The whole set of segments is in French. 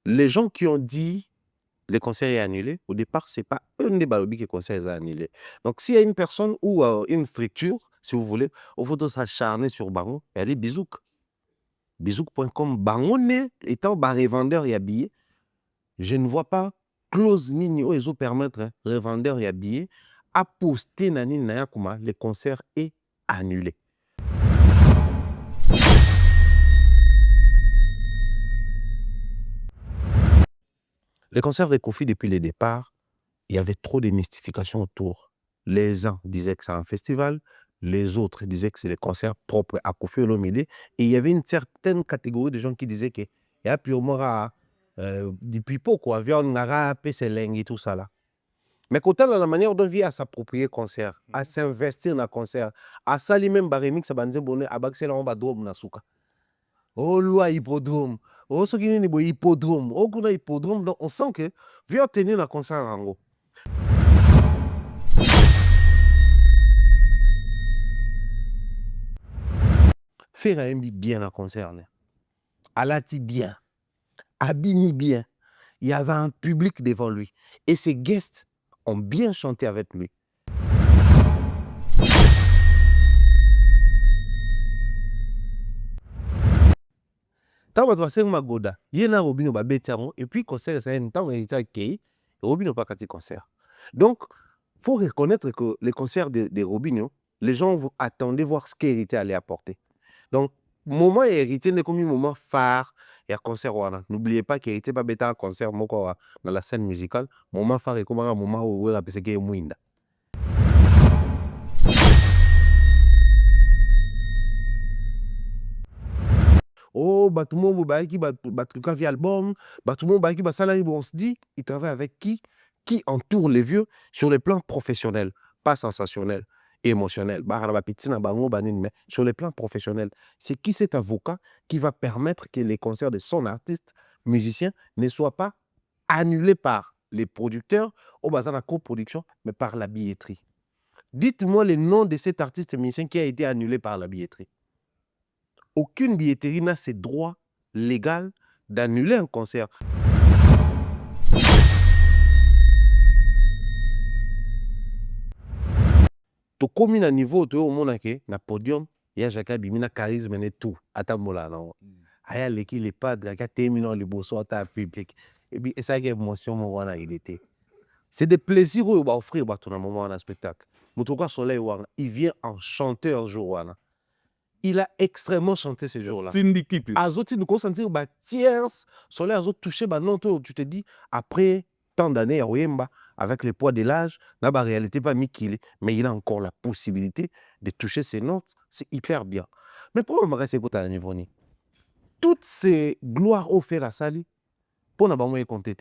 les gens qui ont dit le concert est annulé, au départ, ce n'est pas un des balobis que le concert est annulé. Donc, s'il y a une personne ou une structure, si vous voulez, il faut s'acharner sur Bango, il y a des Bizouk. Bizouk.com, Bango étant revendeur et habillé, je ne vois pas clause ni ils ont permettre revendeur et habillé à poster nani nayakuma, le concert est annulé. Le concert de Kofi, depuis le départ, il y avait trop de mystification autour. Les uns disaient que c'est un festival, les autres disaient que c'est le concert propre à Kofi Olomide. Et il y avait une certaine catégorie de gens qui disaient qu'il y a purement depuis peu, quoi, viande, et tout ça là. Mais quand on a la manière dont on vient à s'approprier concert, à s'investir dans le concert, à s'allier même par remix, à banzer bonnet, à baxer là, on va drôme na souka. Oh, loi hippodrome. Oh, ce qui est hippodrome. Oh, qu'on a hippodrome. Donc, on sent que viens tenir le concert en haut. Faire un bien à concert. Alati bien. Abini bien. Il y avait un public devant lui. Et ses guests ont bien chanté avec lui. Tant que tu as Magoda, il y a un Robino Babetiaron, et puis concert, c'est un temps où il y a un Robino pas qu'à concert. Donc, il faut reconnaître que les concerts de Robino, les gens attendaient voir ce qu'Héritier allait apporter. Donc, moment Héritier n'est comme un moment phare et un concert. N'oubliez pas qu'Héritier pas bêta un concert dans la scène musicale. Moment phare est comme un moment où il a pensé qu'il y a Mouinda. Oh, tout le monde va via album, tout le monde va salarié. On se dit, il travaille avec qui entoure les vieux sur le plan professionnel, pas sensationnel, émotionnel. Sur le plan professionnel, c'est qui cet avocat qui va permettre que les concerts de son artiste, musicien, ne soient pas annulés par les producteurs au bazar de la coproduction, mais par la billetterie. Dites-moi le nom de cet artiste musicien qui a été annulé par la billetterie. Aucune billetterie n'a ce droit légal d'annuler un concert. Tu commis à niveau, tu es au monde, na podium, il y a Jacques Bimina charisme et tout. Atambola, non. Aya leki les padres, il y a terminé le bosso à public. Et puis, ça qui est émotion, mon il était. C'est des plaisirs où il va offrir à ton moment dans spectacle. Moutouka Soleil, il vient en chanteur jour. Il a extrêmement chanté ces jours-là. Azoti nous consentir tierce, Soleil Azot touché non tu te dis après tant d'années à Oyemba avec le poids de l'âge, n'a pas réalité pas Mikili, mais il a encore la possibilité de toucher ses notes, c'est hyper bien. Mais pour me rester à niveau ni toutes ces gloires offertes à Sali pour n'a pas moyen compter.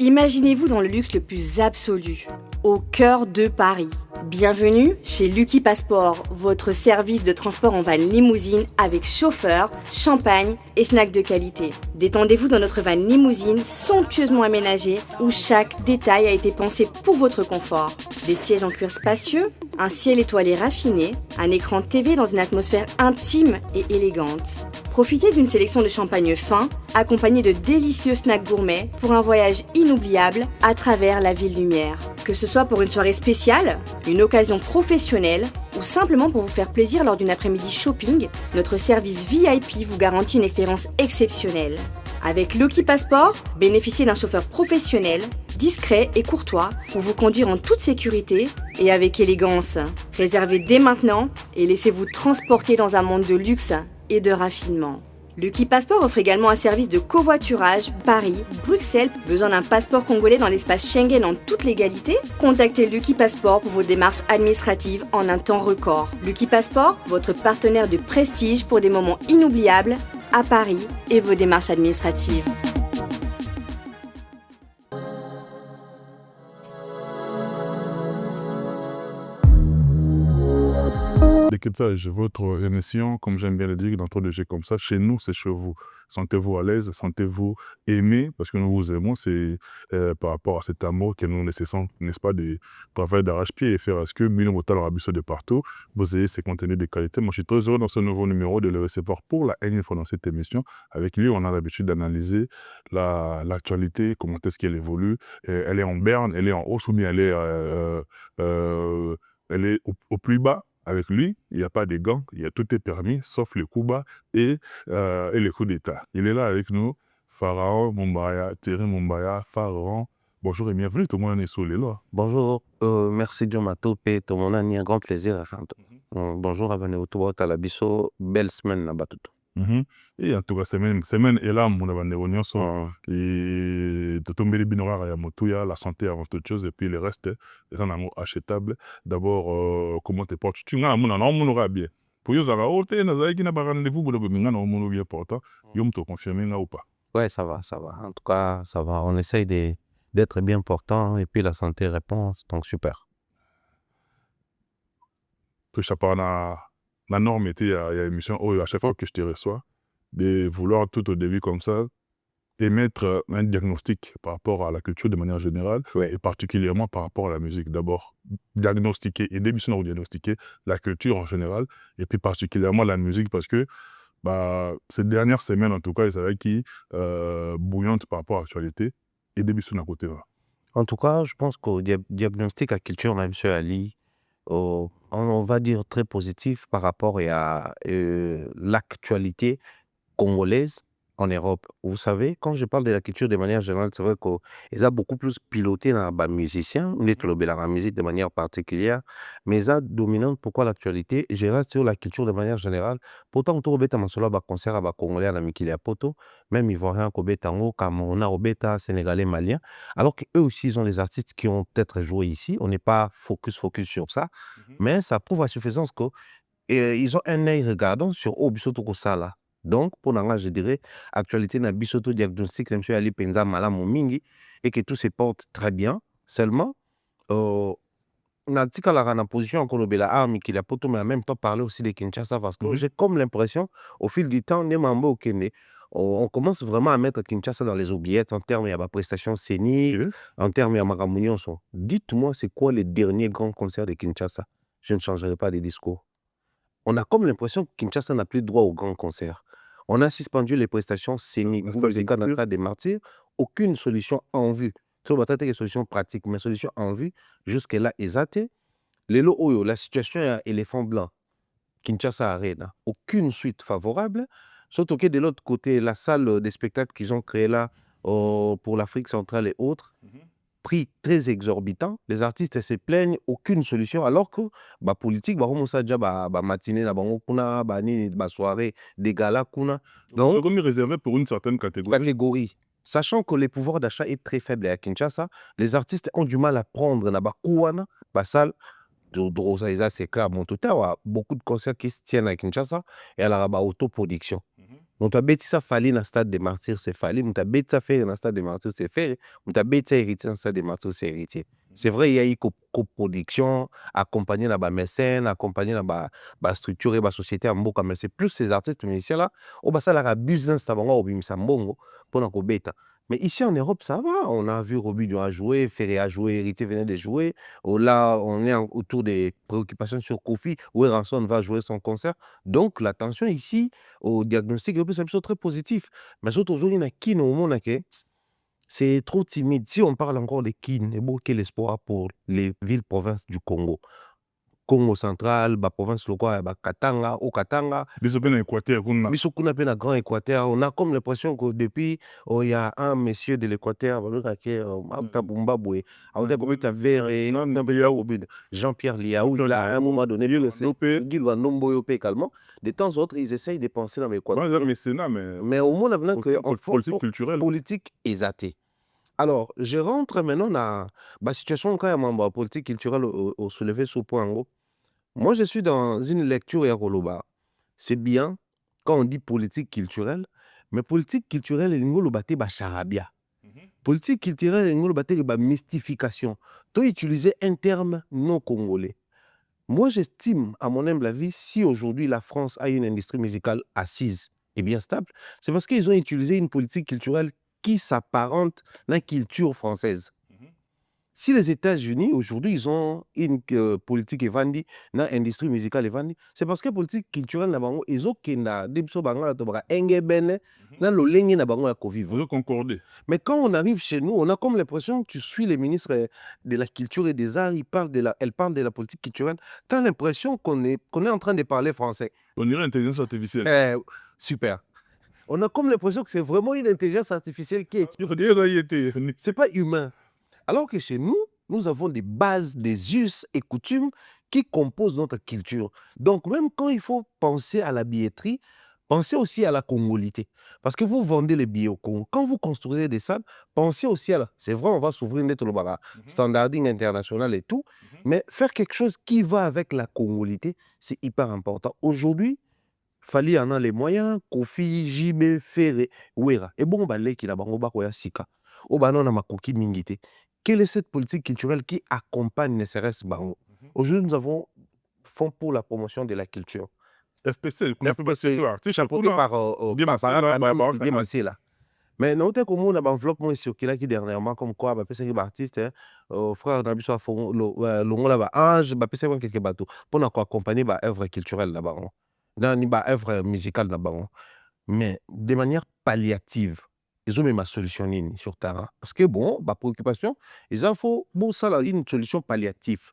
Imaginez-vous dans le luxe le plus absolu, au cœur de Paris. Bienvenue chez Lucky Passport, votre service de transport en van limousine avec chauffeur, champagne et snacks de qualité. Détendez-vous dans notre van limousine somptueusement aménagée où chaque détail a été pensé pour votre confort. Des sièges en cuir spacieux, un ciel étoilé raffiné, un écran TV dans une atmosphère intime et élégante. Profitez d'une sélection de champagne fin, accompagnée de délicieux snacks gourmets pour un voyage inoubliable à travers la ville lumière. Que ce soit pour une soirée spéciale, une occasion professionnelle ou simplement pour vous faire plaisir lors d'une après-midi shopping, notre service VIP vous garantit une expérience exceptionnelle. Avec Lucky Passport, bénéficiez d'un chauffeur professionnel, discret et courtois pour vous conduire en toute sécurité et avec élégance. Réservez dès maintenant et laissez-vous transporter dans un monde de luxe et de raffinement. Lucky Passport offre également un service de covoiturage Paris, Bruxelles. Besoin d'un passeport congolais dans l'espace Schengen en toute légalité? Contactez Lucky Passport pour vos démarches administratives en un temps record. Lucky Passport, votre partenaire de prestige pour des moments inoubliables à Paris et vos démarches administratives. Décryptage, votre émission, comme j'aime bien le dire, dans trop de jeux comme ça, chez nous, c'est chez vous. Sentez-vous à l'aise, sentez-vous aimé, parce que nous vous aimons, c'est par rapport à cet amour que nous nécessitons, n'est-ce pas, de travailler d'arrache-pied et faire à ce que Milo Motal Rabisso de partout, vous ayez ces contenus de qualité. Moi, je suis très heureux dans ce nouveau numéro de le recevoir pour la énième fois dans cette émission. Avec lui, on a l'habitude d'analyser l'actualité, comment est-ce qu'elle évolue. Elle est en berne, elle est en haut, ou bien elle est au plus bas. Avec lui, il n'y a pas de gants, tout est permis, sauf le coup bas et le coup d'état. Il est là avec nous, Pharaon Mumbaya, Thierry Mumbaya, Pharaon. Bonjour et bienvenue, tout le monde est sur les lois. Bonjour, merci Dieu Matope, tout le monde a un grand plaisir. Bonjour, abonné au Touba Talabiso, belle semaine là-bas tout. Et en tout cas, semaine est là, mon abonné et de tomber les binoraires à Motuya, la santé avant toute chose, et puis le reste, les en amour achetable. D'abord, comment te portes? Tu as un aura bien. Pour eux, ça va, oh, t'es dans un rendez-vous, pour le bien, on bien portant. Yom te confirmer là ou pas? Ouais, ça va, ça va. En tout cas, ça va. On essaye d'être bien portant, et puis la santé répond, donc super. Que je parle la norme était il y a une émission, à chaque fois que je te reçois, de vouloir tout au début comme ça, émettre un diagnostic par rapport à la culture de manière générale, et particulièrement par rapport à la musique. D'abord, diagnostiquer, et début de diagnostiquer la culture en général, et puis particulièrement la musique, parce que ces dernières semaines, en tout cas, ils avaient qui bouillante par rapport à l'actualité, et début de côté là. En tout cas, je pense qu'au diagnostic à culture, on a M. Ali, on va dire très positif par rapport à l'actualité congolaise en Europe. Vous savez, quand je parle de la culture de manière générale, c'est vrai qu'ils ont beaucoup plus piloté dans les musiciens, la musique de manière particulière, mais ils ont dominant pourquoi l'actualité, je reste sur la culture de manière générale. Pourtant, on trouve un concert à Congolais à la Mikili Poto, même Ivoiriens, Tango, Camerounais, Sénégalais, Maliens, alors qu'eux aussi, ils ont des artistes qui ont peut-être joué ici. On n'est pas focus sur ça, mais ça prouve à suffisance qu'ils ont un œil regardant sur Obisoto Kosala. Donc, pour l'instant, je dirais, actualité na bisoto diagnostic, M. Ali Penza Malamu Mingi, et que tout se porte très bien. Seulement, na tika la position encore de la arme qui a poto, mais en même temps parler aussi de Kinshasa, parce que j'ai comme l'impression, au fil du temps, on commence vraiment à mettre Kinshasa dans les oubliettes en termes de prestations scéniques, en termes de Maramounion. Dites-moi, c'est quoi les derniers grands concerts de Kinshasa? Je ne changerai pas de discours. On a comme l'impression que Kinshasa n'a plus droit aux grands concerts. On a suspendu les prestations scéniques dans le Stade des Martyrs. Aucune solution en vue. Il y a des solutions pratiques, mais solution en vue, jusque-là, exacté. La situation est à éléphant blanc. Kinshasa Arena. Aucune suite favorable. Surtout que de l'autre côté, la salle des spectacles qu'ils ont créée là pour l'Afrique centrale et autres, prix très exorbitant, les artistes se plaignent, aucune solution, alors que la politique, matinée, soirée, des galas, donc réservé pour une certaine catégorie. Sachant que le pouvoir d'achat est très faible à Kinshasa, les artistes ont du mal à prendre la salle de c'est clair, beaucoup de concerts qui se tiennent à Kinshasa et à la autoproduction. Donc, ça fallait dans le Stade des Martyrs, c'est fallait. Ça fait dans le Stade des Martyrs, c'est fait. Ça hérité dans le Stade des Martyrs, c'est hérité. C'est vrai, il y a eu coproduction, accompagné dans les mécènes, accompagné dans la structure et la société en Mboka, mais c'est plus ces artistes musiciens-là, ça la business, pour la bêta. Mais ici en Europe, ça va. On a vu Robudio a joué, Ferré a joué, Héritier venait de jouer. Là, on est autour des préoccupations sur Kofi, où Ranson va jouer son concert. Donc, l'attention ici, au diagnostic, c'est très positif. Mais surtout, il y a qui c'est trop timide. Si on parle encore de qui, il y a l'espoir pour les villes-provinces du Congo. Congo central, province locale, Katanga, au Katanga. Biso pe na Équateur kuna. Biso kuna pe na Grand Équateur. On a comme l'impression que depuis, il y a un monsieur de l'Équateur, Jean-Pierre Liaou, là, à un moment donné, Guy Nomboyo également. De temps en temps, ils essayent de penser dans l'Équateur. Mais au moins, politique culturelle. Politique exatée. Alors, je rentre maintenant dans la situation quand même en politique culturelle au soulevé ce point. Moi, je suis dans une lecture et Koloba. C'est bien quand on dit politique culturelle, mais politique culturelle, il y a charabia. Politique culturelle, il y a mystification. Tu utiliser un terme non congolais. Moi, j'estime, à mon humble avis, si aujourd'hui la France a une industrie musicale assise et bien stable, c'est parce qu'ils ont utilisé une politique culturelle qui s'apparente à la culture française. Si les États-Unis, aujourd'hui, ils ont une politique évandie, une industrie musicale évandie, c'est parce que la politique culturelle, ils ont concordé. Mais quand on arrive chez nous, on a comme l'impression que tu suis les ministres de la culture et des arts, elle parle de la politique culturelle, tu as l'impression qu'on est en train de parler français. On dirait intelligence artificielle. Super. On a comme l'impression que c'est vraiment une intelligence artificielle qui est... C'est pas humain. Alors que chez nous, nous avons des bases, des us et coutumes qui composent notre culture. Donc même quand il faut penser à la billetterie, pensez aussi à la congolité. Parce que vous vendez les billets au Congo. Quand vous construisez des salles, pensez aussi à la... C'est vrai, on va s'ouvrir le standarding international et tout, mais faire quelque chose qui va avec la congolité, c'est hyper important. Aujourd'hui, Fali en a les moyens, Kofi, JB, Ferré, Ouera. Et bon, qui là-bas, on va koya sika. On va non makoki mingité. Quelle est cette politique culturelle qui accompagne les CRS Bango? Aujourd'hui, nous avons Fonds pour la promotion de la culture. FPC, chapeauté par Diemassé là. Mais nous avons comme un enveloppe circulaire qui dernièrement comme quoi c'est un artiste frère Nabiso le là-bas Ange c'est quelques bateaux pour accompagner l'œuvre culturelle là-bas. Dans l'œuvre musicale là-bas. Mais de manière palliative. Ils ont même ma solution sur terrain. Parce que bon, ma préoccupation, ils ont faut bon ça là une solution palliative.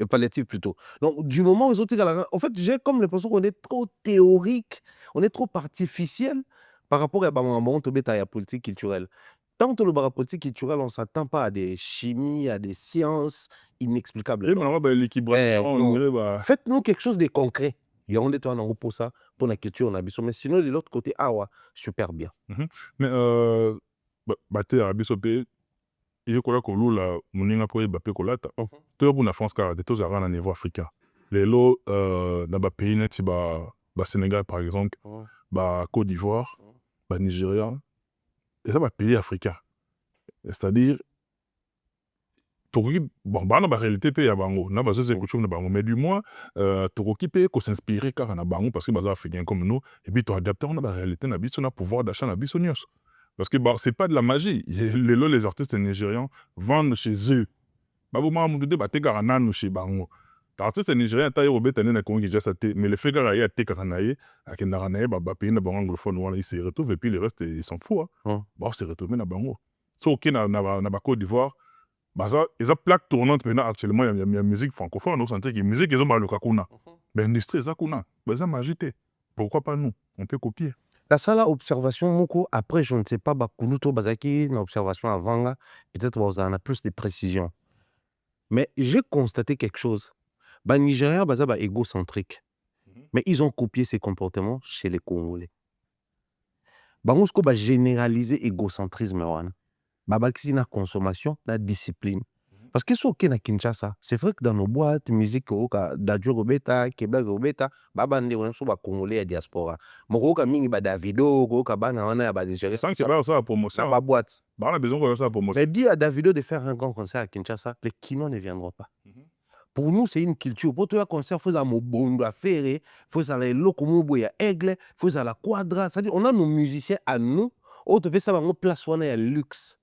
Palliative plutôt. Donc du moment où ils ont en fait, j'ai comme l'impression qu'on est trop théorique, on est trop artificiel par rapport à la politique culturelle. Tant que le politique culturelle, on ne s'attend pas à des chimies, à des sciences inexplicables. Faites-nous quelque chose de concret. Il y a un pour ça, pour la culture, mais sinon, de l'autre côté, super bien. Mais, il faut que la moninga pour bape kolata. Tout pour la France car des choses à un niveau africain. Les lots dans les pays net Sénégal par exemple, Côte d'Ivoire, Nigeria, et ça pays africains. C'est-à-dire bon dans la réalité pays à bango, na base c'est coutume na bango, mais du moins Toroki peut s'inspirer car na bango parce que base africain comme nous et puis tu adapter on a la réalité na biso na pouvoir d'achat na biso nyos. Parce que c'est pas de la magie. Les artistes nigérians vendent chez eux. Mais l'artiste nigérien mais le fait il se retrouve et puis le reste ils s'en foutent. Bon, c'est retrouvé dans bango. So ok na Côte d'Ivoire, ils ont plaque tournante maintenant actuellement il y a musique francophone, on sentait que musique ils ont mal le kakuna. Mais l'industrie ça kuna, ça magité. Pourquoi pas nous? On peut copier. La seule observation, Moko, après, je ne sais pas, Kunuto Bazaki, une observation avant, peut-être vous en a plus de précision. Mais j'ai constaté quelque chose. Nigeria, c'est égocentrique. Mais ils ont copié ces comportements chez les Congolais. Bangosko va généraliser l'égocentrisme. Babaki na consommation, la discipline. Parce que ce qui est à Kinshasa, c'est vrai que dans nos boîtes, musique, Dadjo Robeta, Kebla Robeta, Babande, on a Congolais à diaspora. Moko mingi ba Davido, Bana wana ba Nigeria. Sans que ça soit promotion. Ba boîte. On a besoin de ça promotion. Mais dis à Davido de faire un grand concert à Kinshasa, les Kinois ne viendront pas. Pour nous, c'est une culture. Pour toi, un concert, il faut aller à Mobondo, à Ferré, il faut aller à Lokomobo, à Aigle, il faut aller à Quadra. C'est-à-dire, on a nos musiciens à nous, on te fait ça dans place où on est à luxe.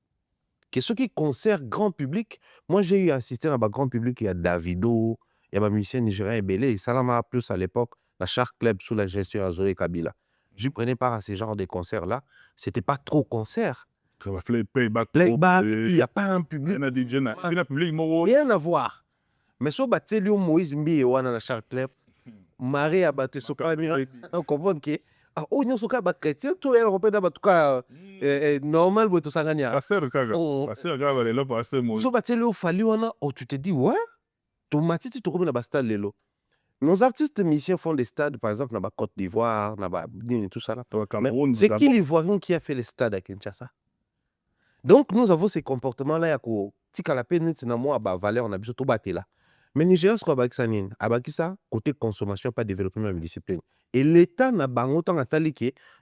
Que ceux qui concertent grand public, moi j'ai eu assisté dans le grand public, il y a Davido, il y a un musicien nigérien Ebele, Salama Plus à l'époque, la Shark Club sous la gestion de Zoé Kabila. Je prenais part à ces genres de concerts-là, c'était pas trop concert. Playback, il n'y a pas un public. Rien à voir. mais so bateli yo Moïse Mbiye wana na Charles Club Marie a bato sokani on comprendre que oyo nyonso kaka bachrétien to eloko mpe na bato kaka normal boye tosangani ya Pasteur kaka. Pasteur kaka balelo pasteur Moïse. so batieli yo fali wana tu te dis ouais tomatiti tokomi na bastade lelo. Nos artistes musiciens font des stades, par exemple, dans la Côte d'Ivoire, dans la et tout ça là. Mais c'est qui l'Ivoirien qui a fait les stades à Kinshasa? Donc, nous avons ces comportements-là, il y a tika la peine, c'est moi, à Valais, on a besoin de tout battre là. Mais Nigeria, ce qu'on a ça, côté consommation, pas développement de discipline. Et l'État n'a pas autant à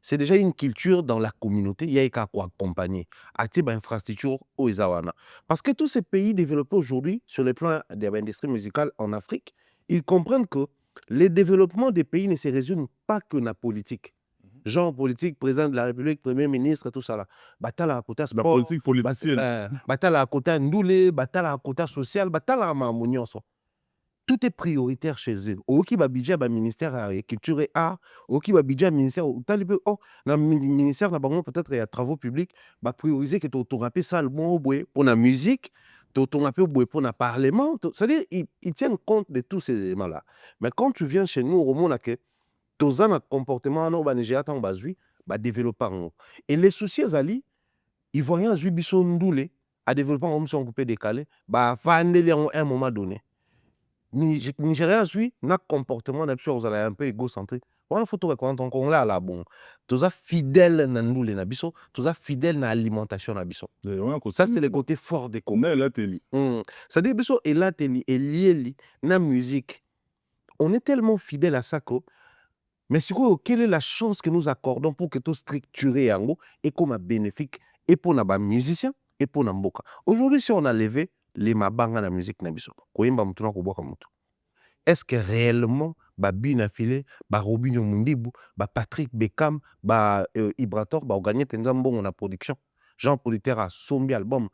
c'est déjà une culture dans la communauté, il y a qu'à accompagner. À infrastructure aux Izawana. Parce que tous ces pays développés aujourd'hui, sur le plan de l'industrie musicale en Afrique, ils comprennent que le développement des pays ne se résume pas que dans la politique. Genre politique, président de la République, premier ministre, tout ça là. Batala à côté sport. La politique politicienne. Batala à côté ndoulé, batala à côté social, batala à mamounion. Tout est prioritaire chez eux. Au qui va budget ba ministère de la culture et art, au qui va budget ministère dans le ministère peut-être il y a travaux publics, va prioriser que tu rappelles ça le bon pour la musique. Pour le parlement, c'est-à-dire ils tiennent compte de tous ces éléments-là. Mais quand tu viens chez nous, au monde, tu as un comportement à développer. Et les soucis, ils voient un jubiso ndoulé à développer un homme coupé décalé, à un moment donné. Nigeria, un comportement un peu égocentrique. Voilà photo quand on là là bon tous fidèles na ndule na biso tous fidèles na alimentation na biso ça c'est le côté fort des Congo ça dit biso et là et lié na musique on est tellement fidèle à ça que mais c'est quoi quelle est la chance que nous accordons pour que tout structuré en et comme bénéfique et pour na ba musicien et pour na mboka aujourd'hui si on a levé les mabanga na musique na biso koyemba mutu na koboka mutu est-ce que réellement Bina Filé, Robinho Mundibu, Patrick Beckham, Ibrator, on gagné bon la production. Genre producteur à Sombi album.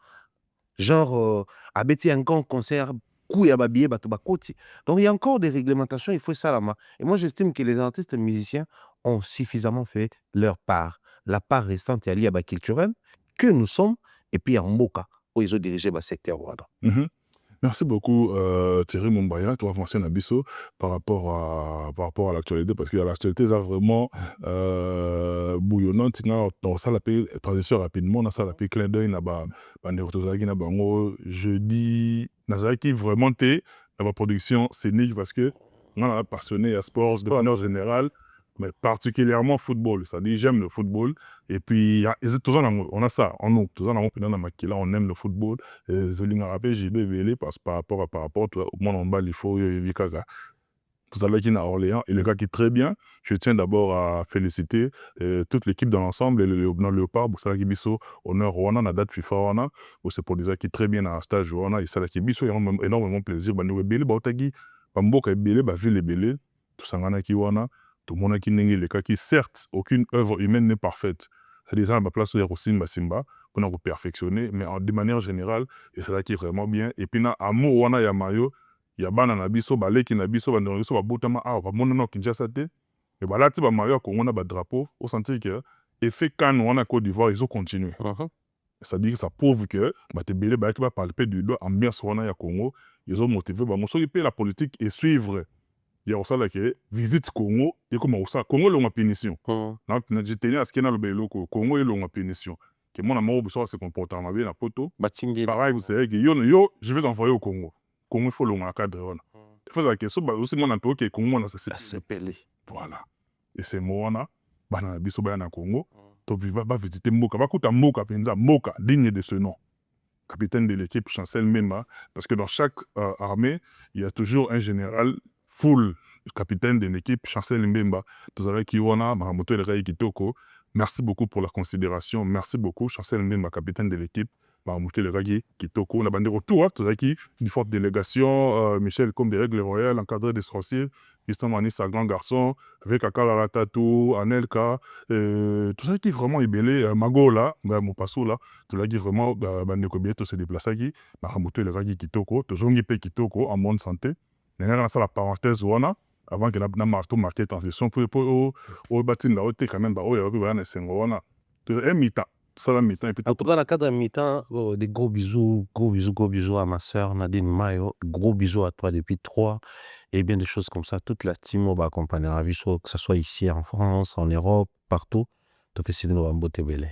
Genre à Betty un grand concert, coup à Babié, Batobakoti. Donc il y a encore des réglementations, il faut ça là. Et moi j'estime que les artistes musiciens ont suffisamment fait leur part. La part restante est liée à la culturelle que nous sommes et puis en Mboka où ils ont dirigé le secteur. Merci beaucoup Thierry Mumbaya, toi avancer Nabiso par rapport à l'actualité parce que l'actualité ça vraiment bouillonnante dans ça la transition rapidement dans ça la clin d'œil na ba ndekotozaki na bango jeudi nazaki vraiment té dans la production scénique parce que on est passionné à sport de manière générale mais particulièrement football, ça dit j'aime le football et puis on a ça en nous tous on aime le football et Zolinga rappelé j'ai bévelé parce par rapport au monde en bas il faut Vikaka tout à l'heure qui est à Orléans et le gars qui est très bien je tiens d'abord à féliciter toute l'équipe dans l'ensemble et le Léopard pour ça qui biso honneur on a date FIFA on a c'est pour des qui très bien à stage on a et ça qui biso énormément plaisir bah nous belé bah otagi bah mboka belé bah ville belé tout ça ngana qui wana tout le monde qui n'est le cas qui certes aucune œuvre humaine n'est parfaite c'est déjà à ma place où il y a aussi Simba pour nous perfectionner mais de manière générale et c'est là qui est vraiment bien et puis na amour wana ya mayo ya bana na biso baleki na biso ba ndongo biso ba botama ba mona no Kinshasa te et ba lati ba mayo ko ngona ba drapeau au sentir que effet kan wana Côte d'Ivoire ils ont continué ça dit que ça prouve que ba te belé ba va palper du doigt ambiance wana ya Congo ils ont motivé ba moso qui paye la politique et suivre il y a aussi là que visite Congo et comment ça Congo l'on a punition donc je tenais à ce qu'il y a le bello Congo l'on a punition que mon amour besoin se comporter en bien la poto pareil vous savez que yo je vais t'envoyer au Congo il faut l'on cadre on il faut ça que ça aussi mon un peu que Congo on ça c'est pelé voilà et c'est moi on a bana biso bana Congo to va visiter Mboka va kuta Mboka penza Mboka digne de ce nom capitaine de l'équipe Chancel Mbemba parce que dans chaque armée il y a toujours un général full capitaine de l'équipe Chancel Mbemba tous avec Kiwana Maramoto El Ray Kitoko merci beaucoup pour la considération merci beaucoup Chancel Mbemba capitaine de l'équipe Maramoto El Ray Kitoko on a bandé retour tous avec une forte délégation Michel comme des règles royales encadré des sorciers Christian Manis un grand garçon avec Akala Ratatou Anelka tout ça qui vraiment est belé Magola mon passo là tout là qui vraiment bandé ko bieto se déplacer qui Maramoto El Ray Kitoko to zongi pe Kitoko en bonne santé. Dernière la parenthèse avant que na marteau marqué transition pour au bâtiment là quand même bah il y a un sengo wana to emita ça la mi-temps et puis En tout cas, dans le cadre de mi-temps, des gros bisous, gros bisous à ma sœur Nadine Mayo. Gros bisous à toi depuis 3 et bien des choses comme ça. Toute la team va accompagner la vie, que ce soit ici en France, en Europe, partout. Tu fais sinon un beau tébélé.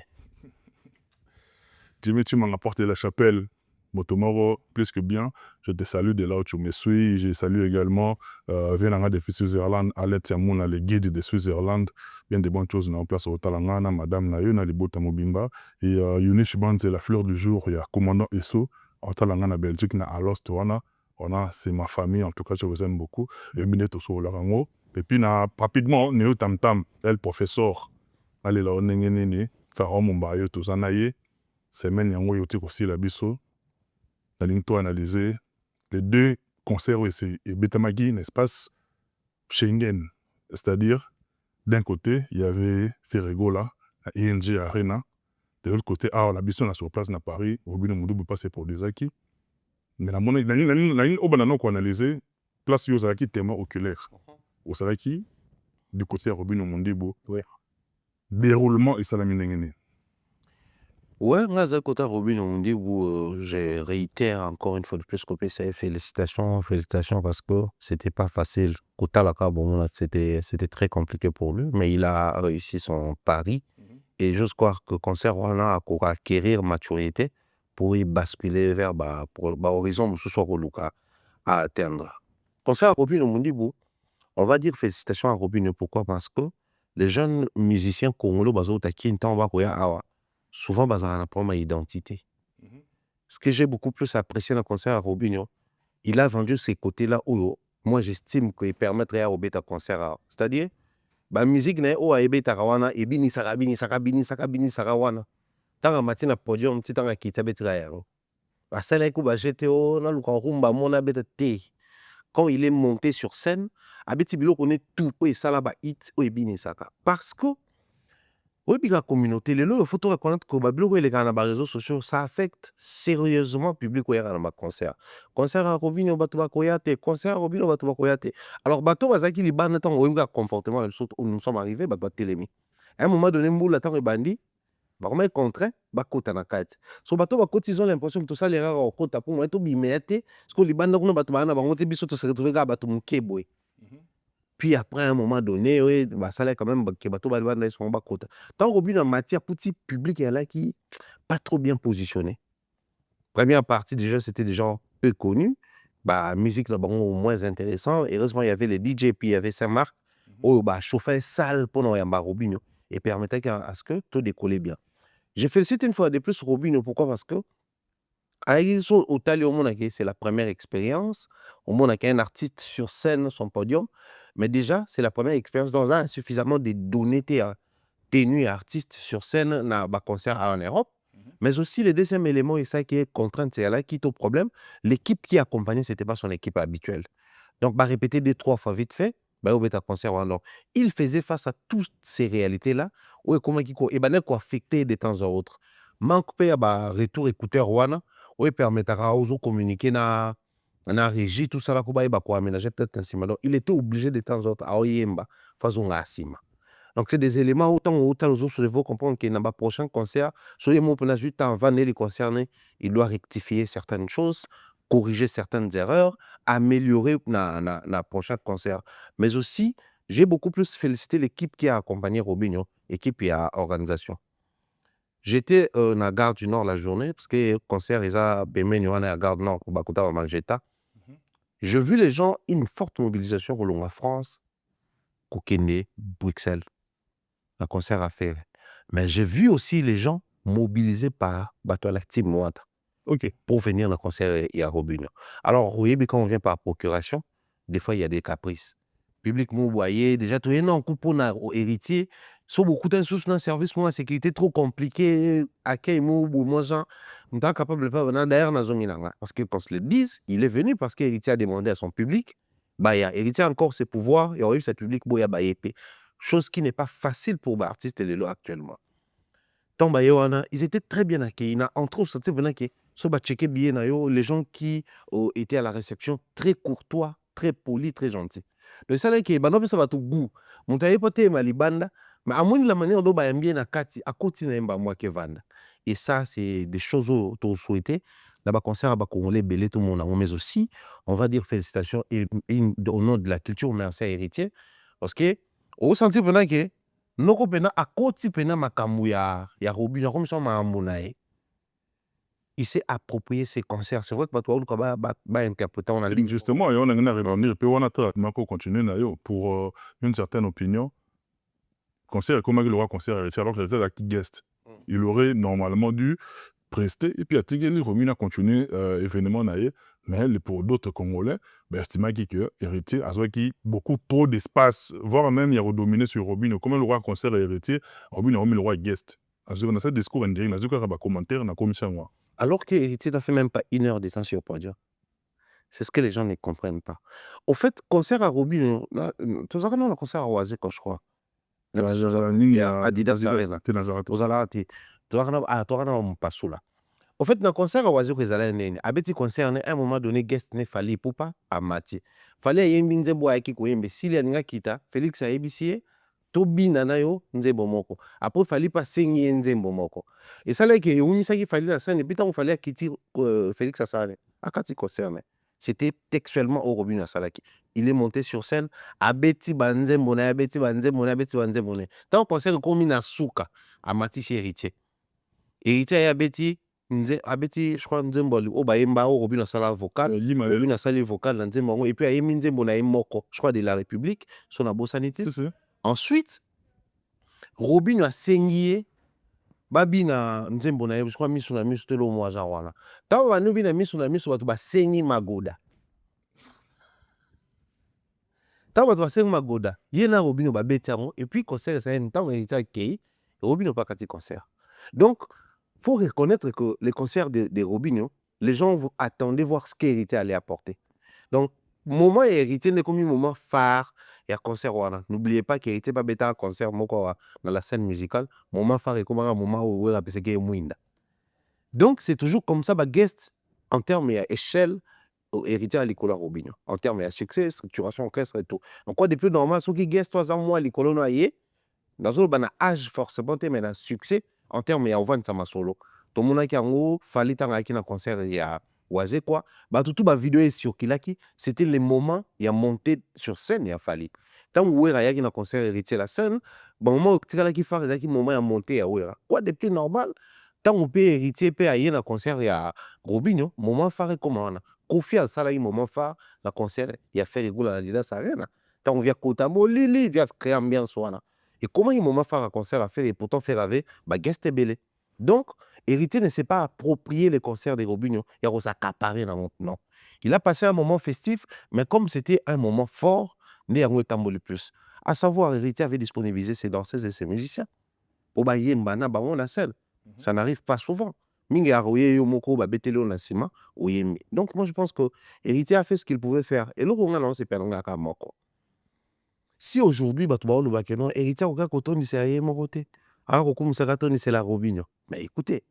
Jimmy, tu m'en apportes la chapelle. Motomoro, plus que bien, je te salue de là où tu me suis. Je salue également Vienanga de Switzerland, Alet Yamouna, les guides de Switzerland. Bien des bonnes choses en place au Talangana, Madame Nayuna, les Bota Mobimba. Et Yunish Band, c'est la fleur du jour. Il y a Commandant Esso, au Talangana, Belgique, na Alost, c'est ma famille, en tout cas, je vous aime beaucoup. Et Mineto sur Larango. Et puis, rapidement, Néo Tam Tam, elle, professeur, allez là, on est né, faire un mumbayo, tout ça, naïe. Semaine, yango yoti aussi la biso. La ligne to analyser les 2 concerts où c'est Betamagi, un espace Schengen. C'est-à-dire, d'un côté, il y avait Ferrego là, à ING Arena. De l'autre côté, la biso sur place à Paris, Robin Moudou peut passer pour des acquis. Mais la ligne au banano qu'on analysé, place Yozaki témoin oculaire. Au Saraki, du côté Robin Mondibo, déroulement et salamine. Ouais, Ngaza Kota Robin, on dit où je réitère encore une fois de plus qu'au PCF, félicitations parce que c'était pas facile. Kota Laka, bon, c'était très compliqué pour lui, mais il a réussi son pari. Et j'ose croire que concert a acquérir maturité pour y basculer vers horizon ce soit Luka à atteindre. Concert à Robin, on dit on va dire félicitations à Robin. Pourquoi? Parce que les jeunes musiciens congolais, souvent, ils ont un problème d'identité. Ce que j'ai beaucoup plus apprécié dans le concert à Robinho, il a vendu ces côtés-là où moi j'estime qu'il permettrait à Robert un concert. C'est-à-dire, la musique n'est pas wana et bini saka wana. Tant que matin podium, tu t'en as quitté betiraero. La scène est jeté na luka rumba mona bete. Quand il est monté sur scène, abeti bilo connaît tout et ça là ba hit ou bini saka. Parce que oui, puis la communauté, il faut reconnaître que les réseaux sociaux, ça affecte sérieusement le public qui est dans le concert. Concert à Robinho, concert à Robinho, alors, bateau, qui les bandes, comportement, où nous sommes arrivés, télémi. À un moment donné, moule, attends, bandi, vraiment contraint, côté na carte. So, bateau, ils ont l'impression que tout ça, les rares, au côté, pour moi, tout bimété, parce que les bandes, on se retrouver à bateau, mouké, puis après, à un moment donné, oui, ça là quand même, que bateau ils sont bas côté. Tant Robin en matière petit public, il y en a qui pas trop bien positionné. Première partie, déjà, c'était des gens peu connus. Musique, là, au moins intéressant. Heureusement, il y avait les DJ, puis il y avait Saint-Marc, où chauffait salle pendant Robin et permettait à ce que tout décollait bien. J'ai félicité une fois de plus Robin, pourquoi? Parce que c'est la première expérience. Au monde un artiste sur scène, son podium. Mais déjà, c'est la première expérience dans un suffisamment de données tenues artistes sur scène dans un concert en Europe. Mais aussi, le deuxième élément, et ça qui est contrainte, c'est là qui est au problème. L'équipe qui accompagnait, ce n'était pas son équipe habituelle. Donc, répéter 2-3 fois vite fait, au concert. Il faisait face à toutes ces réalités-là, et affecté de temps en autre. Manque de retour écouteur, oui, permettra aux communiquer na régie, tout ça là, aménager peut-être un donc il était obligé de temps en temps à oyemba façon asima. Donc c'est des éléments autant aux autres faut comprendre que dans le prochain concert, soyez mon pendant 8 ans avant les concernés, il doit rectifier certaines choses, corriger certaines erreurs, améliorer na prochain concert. Mais aussi, j'ai beaucoup plus félicité l'équipe qui a accompagné Robinho, équipe et organisation. J'étais à la gare du Nord la journée, parce que le concert, ils ont bémé à la gare du Nord, pour Bakuta, à Mageta. J'ai vu les gens, une forte mobilisation pour la France, Kokene, Bruxelles. Le concert a fait. Mais j'ai vu aussi les gens mobilisés par la team Moata. Pour venir dans le concert et à Robinho. Alors, oui, quand on vient par procuration, des fois, il y a des caprices. Public, vous voyez, déjà, tout un coup pour héritier. So beaucoup de sous dans service moi sécurité trop compliqué accueil moi gens on est capable de pas venir derrière dans zone là parce que quand se le disent il est venu parce qu'héritier a demandé à son public il y a héritier encore ses pouvoirs il aurait eu ce public chose qui n'est pas facile pour les artistes de l'eau actuellement. Donc ils étaient très bien accueillis entre autres checker bien les gens qui étaient à la réception très courtois très polis très gentils. Le ça là qui ça va tout goût mon taille pas malibanda Mais à moins de la manière dont bah bien na kati à côté na mba moi vanda. Et ça c'est des choses au souhaité là-bas concert à congolais belé tout le monde mais aussi on va dire félicitations au nom de la culture merci à héritier parce que au senti pendant que noko pena à côté pena makambu ya Robinho comme ça maambunae il s'est approprié ses concerts. C'est vrai que Batouaou ba interpréter on a C'est justement, et on a revenir, puis on a continuer pour une certaine opinion. Concert, comment il aura concert héritier alors qu'il était la guest. Il aurait normalement dû prester, et puis à Tigeli, Romina a continué événement naïe, mais pour d'autres Congolais, ben, estimé que héritier a beaucoup trop d'espace, voire même il a dominé sur Robinho. Comment il aura concert héritier, Robinho a remis le roi guest. On a ce discours en direct, on a un commentaire, on a commission. Alors que héritier n'a fait même pas 1 heure de temps sur podium. C'est ce que les gens ne comprennent pas. Au fait, concert à Robinho, tu as un concert à Oazé, je crois. Adidas Arena. Au fait, dans le concert à Oazé, à petit concert, à un moment donné, guest ne fallait pas à Mati. Fallait y embinze boa qui koyembe. S'il y a nga kita, Félix a ébissé, Tobi nanayo, nzembo moko. Après, fallait pas saigner nzembo moko. Et ça, là, que Oumisa qui fallait la scène, et puis, il fallait quitter Félix à ça, à Kati concert. C'était textuellement au Robinho Salaki. Il est monté sur scène, abeti banze mone, abeti banze mone, abeti banze mone. Tant on pensait que na souka, à Matisse héritier. Héritier abeti, abeti, je crois, nzemboli, au baemba, au Robinho Sala vocal, Robinho Sala vocal, nzembo, et puis à Eminze Mona Moko, je crois, de la République, son abosanité. Ensuite, Robinho a saigné. Babi na nzembo na je crois miso na miso telo mo aza wana tawo banubi na miso bato basengi magoda ye na Robinho babeti yango et puis concert ça ntango héritier kei Robinho pas kati concert. Donc faut reconnaître que les concerts de Robinho les gens attendaient voir ce qu'héritier allait apporter. Donc moment héritier n'est comme un moment phare et à concert wana. N'oubliez pas qu'héritier pas bêta un concert moko dans la scène musicale, moment phare et comme un moment où on a pensé que mouinda. Donc c'est toujours comme ça ba guest en termes d'échelle héritier à l'école Robinho. En termes de succès, structuration orchestre et tout. Donc quoi de plus normal ceux qui guest 3 ans mois l'école noyé dans un ban âge forcément mais un succès en termes de vente sama solo. Tout le monde qui a fallait tanga qui na concert il y a Oazé quoi, bah tout ba vidéo sur Kilaki, c'était les moments il y a monté sur scène il y a fallu. Tant où il y a qui na concert héritier la scène, bon moment qui faire les moment il y a monté à Ouera. Quoi de plus normal, tant on peut héritier peut aller na concert il y a Robinho, moment phare comment on a confié à ça là moment phare la concert il y a fait les goûts à Adidas Arena. Tant on vient Kotamo Lili, il y a créé ambiance wana. Et comment il moment phare à concert à faire et pourtant faire avec bah guest belé. Donc héritier ne s'est pas approprié les concerts de Robinho, il a s'accaparé dans non. Il a passé un moment festif, mais comme c'était un moment fort, il a le plus. À savoir, héritier avait disponibilisé ses danseuses et ses musiciens. Pour bailler mbana ba la scène. Ça n'arrive pas souvent. Donc moi je pense que héritier a fait ce qu'il pouvait faire. Et le Ronga c'est pas moko. Si aujourd'hui héritier au coton c'est mon côté. Alors comme ça c'est la Robinho. Mais écoutez,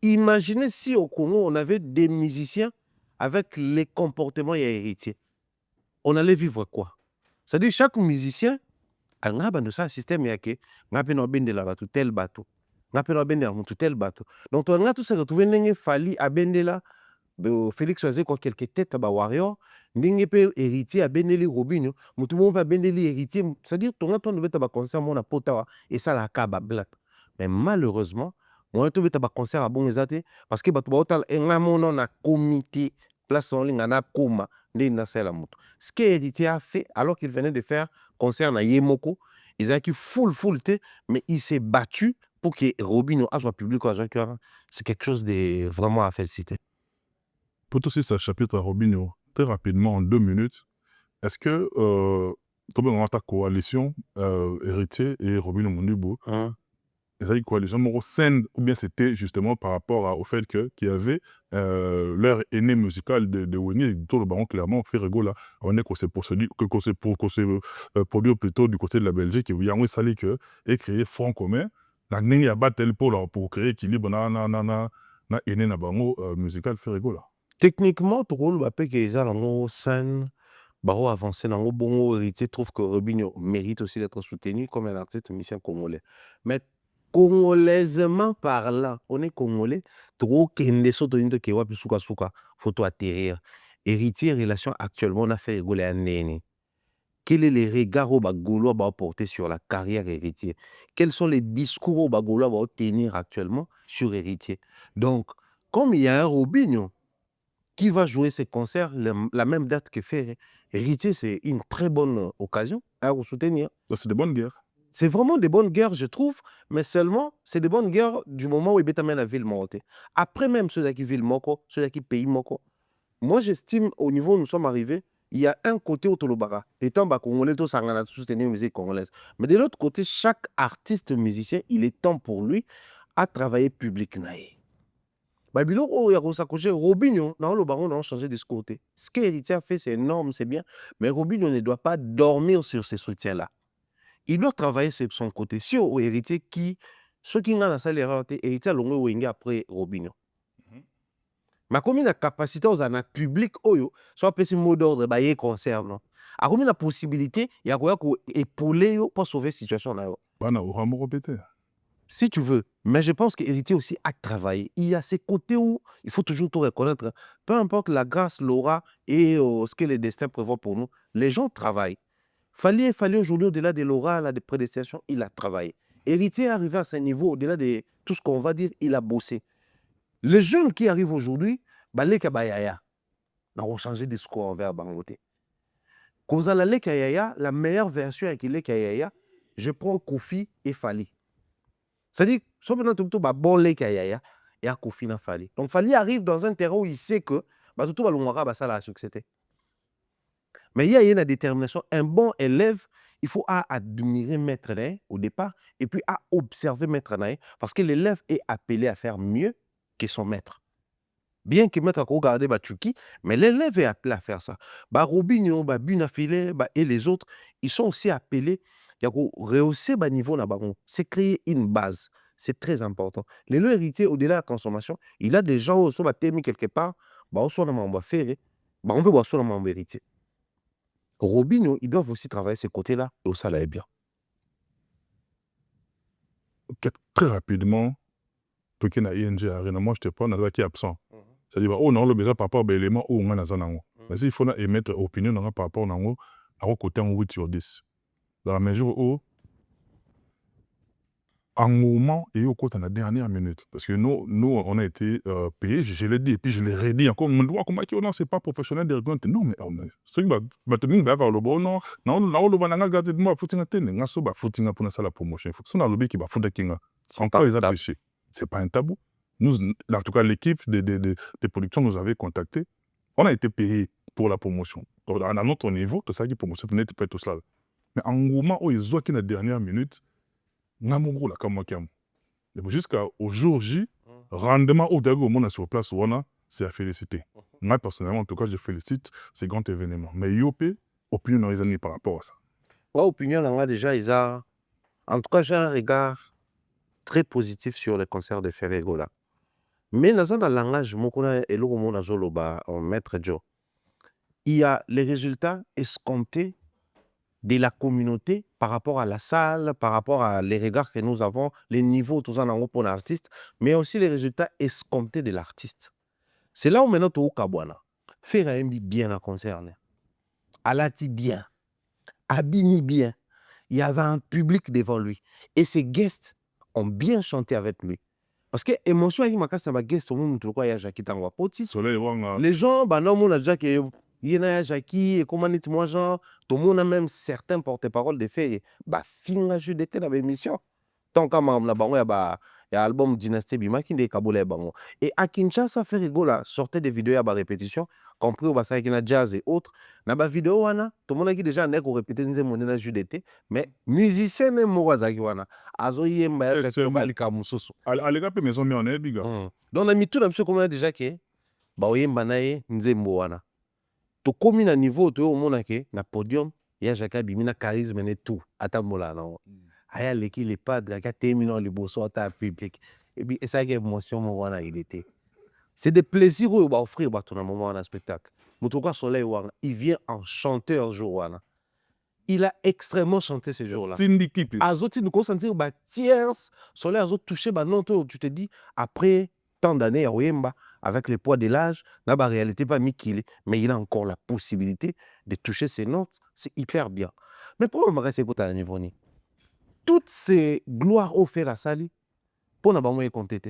imaginez si au Congo, on avait des musiciens avec les comportements et héritiers. On allait vivre quoi? C'est-à-dire chaque musicien, a un système yake, n'a pas de la tel bateau. N'a pas de tel bateau. Donc on a tout ça retrouvé n'engé fali à Bendela, Félix faisait quoi quelques têtes à Warrior, n'engé pe héritier à Bendeli Robinho, mutu mon pas Bendeli héritier, c'est-à-dire ton attend de mettre à concert mon apota et ça la caba black. Mais malheureusement, on a trouvé un concert à bon exaté parce que bato baotal engamona na comité place en ligne na koma ndina sala moto. Ce que héritier a fait alors qu'il venait de faire concert na Yemoko, ils a qui full té mais il s'est battu pour que Robinho soit public c'est quelque chose de vraiment à féliciter. Pour aussi ce chapitre à Robinho, très rapidement en 2 minutes, est-ce que dans ta coalition héritier et Robinho Mondubo, les coalitions saine ou bien c'était justement par rapport au fait qu'il y avait leur aîné musical de Wenny, tout le baron clairement fait rigolo là, on est qu'on s'est produit plutôt du côté de la Belgique et il y a un sali que et créer front commun, la n'y a pas tel pour créer équilibre na aîné na bango musical fait rigolo là. Techniquement, tout le monde peut que les gens scène Baro avancé dans le bon héritier trouve que Robinho mérite aussi d'être soutenu comme un artiste musicien congolais. Mais congolaisement parlant, on est congolais, trop kende soto nindo ke wapi suka suka, faut atterrir. Héritier relation actuellement on a fait rigoler à Nene. Quel est le regard au Bagolo va porter sur la carrière héritier? Quels sont les discours au Bagolo va tenir actuellement sur héritier? Donc, comme il y a un Robinho qui va jouer ses concerts la même date que fait héritier, c'est une très bonne occasion à vous soutenir. C'est de bonnes guerres. C'est vraiment des bonnes guerres, je trouve, mais seulement, c'est des bonnes guerres du moment où il est la ville montée. Après même ceux qui ville moko, ceux qui pays moko. Moi, j'estime, au niveau où nous sommes arrivés, il y a un côté au Tolobara. Étant congolais, tout ça, on a soutenir la musique congolaise. Mais de l'autre côté, chaque artiste musicien, il est temps pour lui à travailler public. Babylon, oh, il y a Robinho, non, le baron, on a changé de ce côté. Ce qu'Héritier a fait, c'est énorme, c'est bien. Mais Robinho ne doit pas dormir sur ces soutiens-là. Il doit travailler sur son côté. Si au héritier qui, ceux qui ont la salle erreur, héritier a longué ou après Robinho. Mais comme il a capacité aux ana public, soit petit mot d'ordre, bah, il concerne. A comme il a possibilité, il y a quoi épauler pour sauver la situation là. Bana Oramo répété. Si tu veux, mais je pense qu'héritier aussi a travaillé. Il y a ces côtés où il faut toujours tout reconnaître. Peu importe la grâce, l'aura et ce que les destins prévoient pour nous, les gens travaillent. Fallait aujourd'hui, au-delà de l'aura, la prédestination, il a travaillé. Héritier est arrivé à ce niveau, au-delà de tout ce qu'on va dire, il a bossé. Les jeunes qui arrivent aujourd'hui, les Bayaya, ont changé de discours envers Bangote. Quand on a Kayaya, la meilleure version avec les Kayaya, je prends Kofi et Fali. C'est-à-dire, si on a tout bon les Kayaya et à Kofi na Fali. Donc Fali arrive dans un terrain où il sait que tout le ça la succès. Mais il y a une détermination. Un bon élève, il faut admirer maître au départ et puis à observer maître parce que l'élève est appelé à faire mieux que son maître. Bien que maître a regardé Tchouki, mais l'élève est appelé à faire ça. Robinho, Bunafile et les autres, ils sont aussi appelés à rehausser le niveau. C'est créer une base. C'est très important. Les héritiers, au-delà de la consommation, il a des gens qui sont quelque part, on peut voir ça dans héritier. Robinho, ils doivent aussi travailler ces côtés-là. Et ça, là est bien. Très rapidement, toki na ING Arena, moi je te prends dans qui est absent. C'est-à-dire, oh non, le besoin par rapport à l'élément où on a dans nango. Mais s'il faut émettre opinion par rapport à nango, à côté en 8 sur 10. Dans la mesure où, en moment et au côté de la dernière minute. Parce que nous on a été payés, je l'ai dit, et puis je l'ai redit encore. On doit combattre, non, c'est pas professionnel de reconnaître. Non, mais ce qui va te dire, va le bon, non, le bon, on garde moi, faut tinga tene, ngaso ba faut tinga pour la promotion. Il faut que son lobby qui va foutre kinga. Encore ils péché. C'est pas un tabou. Nous, en tout cas, l'équipe des productions nous avait contactés. On a été payés pour la promotion. Donc, à notre niveau, tout ça qui promotion n'était pas tout cela. Mais en moment où ils ont qui la dernière minute, jusqu'au jour J, rendement au dernier moment sur place, c'est à féliciter. Moi, personnellement, en tout cas, je félicite ces grands événements. Mais Yopé, opinion raisonnée par rapport à ça. Ouais, opinion, déjà, en tout cas, j'ai un regard très positif sur les concerts de Ferrego là. Mais dans le langage, maître Joe, il y a les résultats escomptés de la communauté par rapport à la salle, par rapport à les regards que nous avons, les niveaux, tout ça, pour l'artiste, mais aussi les résultats escomptés de l'artiste. C'est là où maintenant, tu as faire un bien à concert. Alati bien, Abini bien. Il y avait un public devant lui. Et ces guests ont bien chanté avec lui. Parce que l'émotion, il y a des guests, les gens, on a déjà que il y a Jackie et comment dit moi genre tout le monde a même certains porte-parole de fait finga jeu d'été dans l'émission tant qu'à mam la bango y a album Dynastie Bima qui est kabulé bango et à Kinshasa fait rigola sortait des vidéos à répétition compris au bassin qui na jazz et autres na ba vidéo wana tout le monde qui déjà n'est répéter nze monena jeu d'été mais musicien même moazaki wana azo yemba ya balika mususu alega pe maison mais on est big donc na mitu na monsieur comment déjà que ba oyemba nae nzembo wana tokomi na niveau toyomonake na podium ya Jacques Bimina charisme et tout atambola non aya leki les padres ka terminer le bosso ta public et puis ça qui émotion mo wana il était c'est des plaisirs où ba offrir ba ton moment en spectacle Motoko Soleil wana, il vient en chanteur jour wana. Il a extrêmement chanté ces jours-là. Tindi plus. Azoti nous consentir bah tierce, Soleil Azot touché bah non tu te dis après tant d'années à Oyemba avec le poids de l'âge, n'a pas réalité pas Mikili, mais il a encore la possibilité de toucher ses notes, c'est hyper bien. Mais pour le reste écoute à niveau ni. Toutes ces gloires offertes à Sali pour n'a pas compter.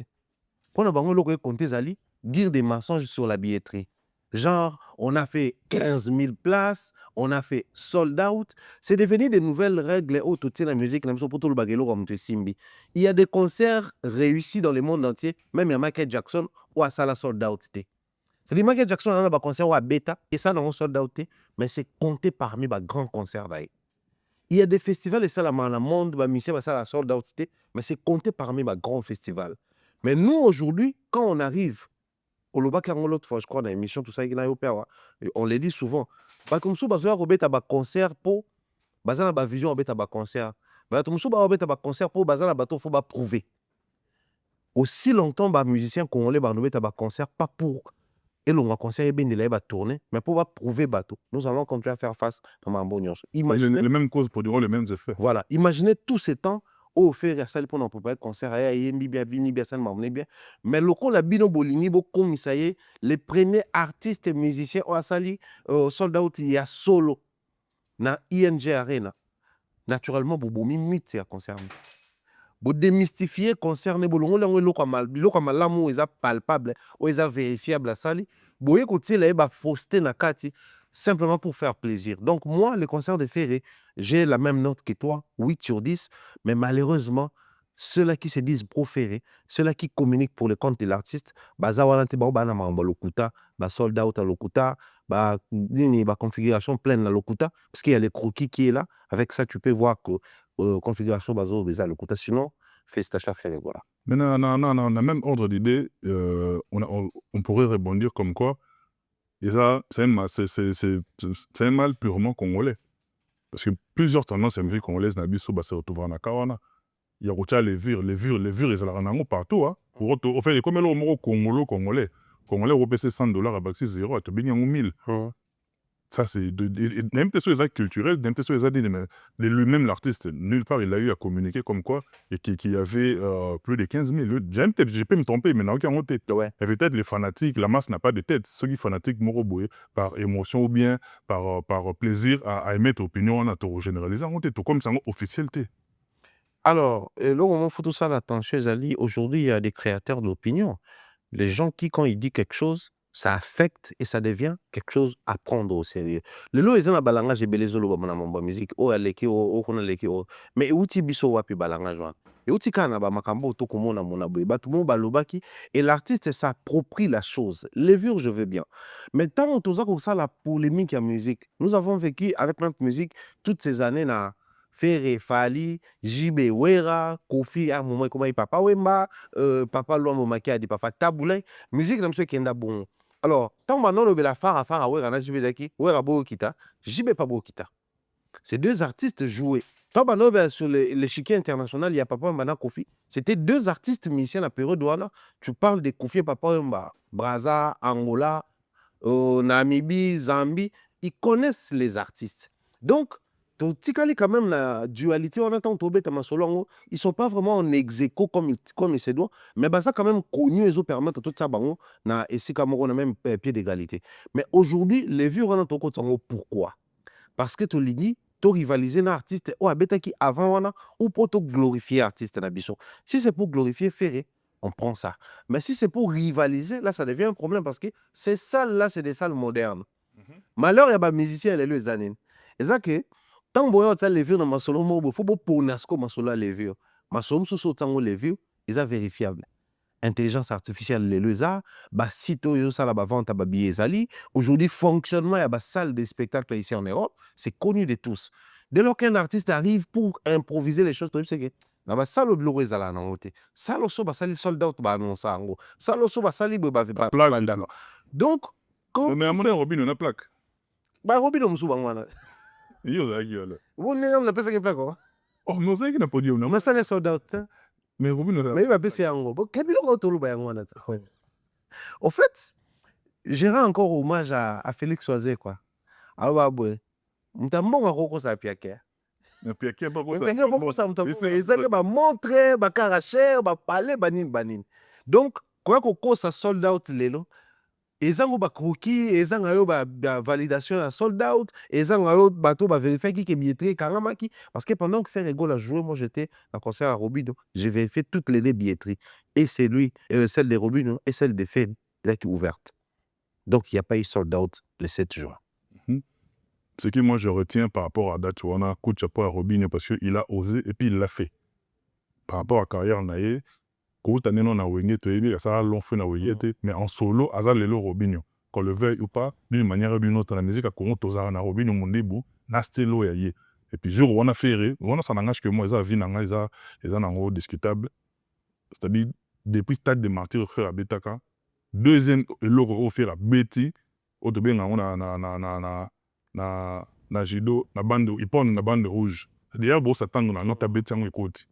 Pour n'a pas compter Sali dire des mensonges sur la billetterie. Genre, on a fait 15 000 places, on a fait sold out. C'est devenu des nouvelles règles au tout la musique. Il y a des concerts réussis dans le monde entier, même il y a Michael Jackson ou à ça la sold out. C'est-à-dire Michael Jackson a un concert ou à bêta, et ça dans un sold out, mais c'est compté parmi les grands concerts. Il y a des festivals et ça dans le monde, ça la sold out, mais c'est compté parmi les grands festivals. Mais nous aujourd'hui, quand on arrive au l'autre fois, je crois, dans l'émission, tout ça, on le dit souvent. Comme ça, on a un concert pour. On a une vision, on a un concert. On a un concert pour. Il faut prouver. Aussi longtemps, les musiciens congolais ont un concert, pas pour. Et le concert est tourner, mais pour prouver bateau. Nous allons continuer à faire face à un bon news. Imaginez les mêmes causes produiront les mêmes effets. Voilà. Imaginez tous ces temps. Au fait, à salle pour nous préparer concert, mais le coup la bino bolini comme ça y est, les premiers artistes et musiciens au sali sold out il y a solo na ING Arena. Naturellement pour mythe c'est à concerner. Pour démystifier concerner bolongo là le comme l'amour est palpable ou est vérifiable à sali. Pour écouter là ba fausseté na kati simplement pour faire plaisir. Donc moi le concert de Ferré, j'ai la même note que toi, 8 sur 10, mais malheureusement ceux-là qui se disent proférés, ceux-là qui communiquent pour le compte de l'artiste, bazawanante ba bana mamba lokuta, ba sold out à lokuta, ba configuration pleine à lokuta parce qu'il y a les croquis qui est là. Avec ça tu peux voir que configuration bazo beza lokuta, sinon fais stacha Ferré voilà. Mais on a même ordre d'idée, on pourrait rebondir comme quoi. Et ça, c'est un mal purement congolais. Parce que plusieurs tendances à musique congolaise se retrouvent en Akawana. Il y a les vurs, ils sont partout. Au fait, comme le Congolais, au PC $100 à Baxi 0, à te baigner en 1000. Ça, c'est même tes choses culturelles, même tes choses lui-même l'artiste, nulle part il a eu à communiquer comme quoi, et qu'il y avait plus de 15 000. Je peux me tromper, mais il n'y a aucun tête. Ouais. Et peut-être les fanatiques, la masse n'a pas de tête. Ceux qui sont fanatiques, par émotion ou bien par plaisir à émettre opinion, on a tout généralisé en tête, tout comme ça, officialité. Alors, là où on fout tout ça l'attention, Zali, aujourd'hui, il y a des créateurs d'opinion. Les gens qui, quand ils disent quelque chose, ça affecte et ça devient quelque chose à prendre au sérieux. Le lot, ils ont un balangage et belé zolo dans la musique. Mais outi biso wapi balangage. Et outi kana ba makambo to komo na mona boy. Ba tout le monde balobaki et l'artiste s'approprie la chose. Levure, je veux bien. Mais tant on toza comme ça la polémique en musique. Nous avons vécu avec notre musique toutes ces années na Ferré, Fali, JB Wera, Kofi, à moment comment il papa Wemba, papa Luambo Maki a dit papa Taboulay, musique comme ceux qui ont bon. Alors, tant maintenant le la phare à Wera, na JB Zaki, Wera Bo Kita, JB pas Bo Kita. Ces deux artistes jouaient. Tant maintenant sur l'échiquier international, il y a papa Wemba Kofi. C'était deux artistes musiciens à la période douane. Tu parles de Kofi et papa Wemba, Brazza, Angola, Namibie, Zambie, ils connaissent les artistes. Donc, quand même la dualité, on entend ils ne sont pas vraiment en ex-écho comme ils se doivent, mais ça quand même connu, ils permettent tout ça, et si on a même pied d'égalité. Mais aujourd'hui, les vues, on entend pourquoi? Parce que tu lis, tu rivalises un artiste qui avant ou pour te glorifier artiste. Si c'est pour glorifier Ferré, on prend ça. Mais si c'est pour rivaliser, là, ça devient un problème parce que ces salles-là, c'est des salles modernes. Malheur, il y a des musiciens, les années. Et ça que, tant que tu as les vues dans ma solo, il faut pas pour Nasco ma solo les vues. Ma solo, les vues, ils sont vérifiables. Intelligence artificielle, les site ça la vente à Zali. Aujourd'hui, fonctionnement, il y a salle de spectacle ici en Europe, c'est connu de tous. Dès lors qu'un artiste arrive pour improviser les choses, c'est que na salle au bureau ezala na ngote. Salle so ba sali sold out ba annonce ngo. Salle so ba sali ba plaque. Donc quand mais à mon Robin on a plaque. Ba Robin musu ba ngwana. Yo za ki wala. Vous n'avez pas pesa que plaque. Oh non ça qui n'a pas dit on. Mais ça les sold out. Mais Robin on a. Mais il va baisser en gros. Quel bilan autour ba ngwana. Au fait, je rends encore hommage à Félix Oisé, quoi. Ah ouais, ouais. Mtambo Maroko ça piake. Et puis, qui est pas pour Mais ça? penga boko ça mtambo. Et c'est- Ezali ba montre, ba karacher, ba palais, banin. Donc, quoi ça sold out lelo. Ezango ba cookie, ezanga yo ba validation à sold out, ezanga yo bateau ba vérifier qui est billetterie karamaki parce que pendant que Ferrego a joué, moi j'étais à concert à Robino, j'ai vérifié toutes les billetteries et c'est lui celle de Robino et celle de Fed là qui est ouverte. Donc il y a pas eu sold out le 7 juin. Ce que moi je retiens par rapport à Datuana, coup de chapeau à Robinho parce qu'il a osé et puis il l'a fait. Par rapport à carrière naïe, quand on a wengé, ça a long fait na wengé, mais en solo, azal lelo Robinho. Qu'on le veuille ou pas, d'une manière ou d'une autre, la musique a couru tozara na Robinho mon début, na stelo ya ye. Et puis jour où on a fait, on a ça n'engage que moi, ça vie n'engage, ça n'engage discutable. C'est-à-dire depuis stade de martyr frère à Betaka, deuxième l'euro fait la Betty, au début on a na judo na bande ipon na bande rouge. D'ailleurs bon ça tango na nota Betty en écoute.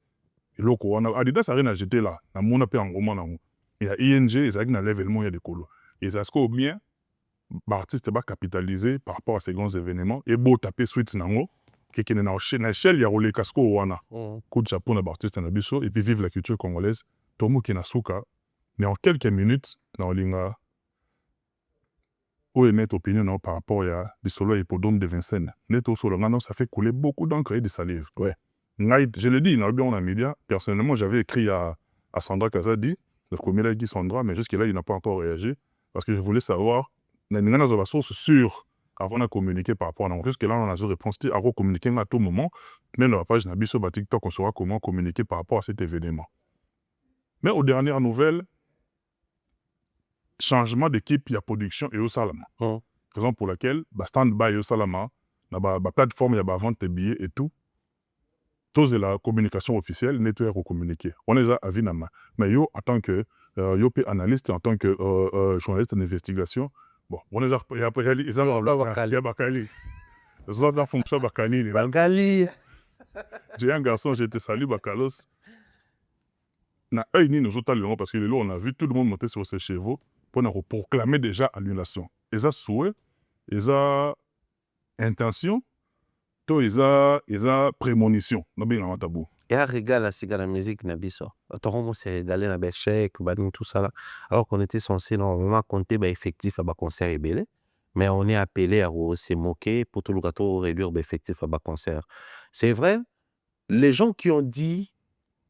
Eloko wana Adidas arena j'étais là na mona pe ngoma nango. Il y a ING ezaki na level mo ya de kolo. Et ça ce bien artiste ba capitaliser par rapport à ces grands événements et beau taper suite nango qui na échelle ya role casco wana. Coup de chapeau na artiste na biso et puis vive la culture congolaise. Tomo ki na suka mais en quelques minutes dans linga ou émettre opinion non, par rapport à Bissolo et Hippodrome de Vincennes. Neto solo, non, ça fait couler beaucoup d'encre et de salive. Ouais. Je le dis, dans les médias, personnellement, j'avais écrit à Sandra Kazadi, le premier là dit Sandra, mais jusque-là, il n'a pas encore réagi, parce que je voulais savoir, il y a une source sûre avant de communiquer par rapport à nous. Jusque-là, on a une réponse, à communiquer à tout moment, mais dans la page Nabiso TikTok, on saura comment communiquer par rapport à cet événement. Mais aux dernières nouvelles, changement d'équipe, il y a production et au salama. Raison pour laquelle, stand-by au salama, la plateforme, il y a la vente de billets et tout. Tous de la communication officielle, nettoyer ou communiquer. On les a à Vinama. Mais yo, en tant que analyste, en tant que journaliste d'investigation, bon, on les a il y a Bakali. Les autres fonctions Bakali. J'ai un garçon, j'ai été salué Bakalos. Na œil ni nous autres lions parce que là on a vu tout le monde monter sur ses chevaux pour proclamer déjà annulation. Et ça souhait, et ça intention, to et ça prémonition. Non bien en tabou. Et à régal à la musique nabiso. Autrement c'est d'aller na Belchek, tout ça là. Alors qu'on était censé normalement compter effectif à concert et belé, mais on est appelé à se moquer pour tout le gâteau réduire effectif à concert. C'est vrai, les gens qui ont dit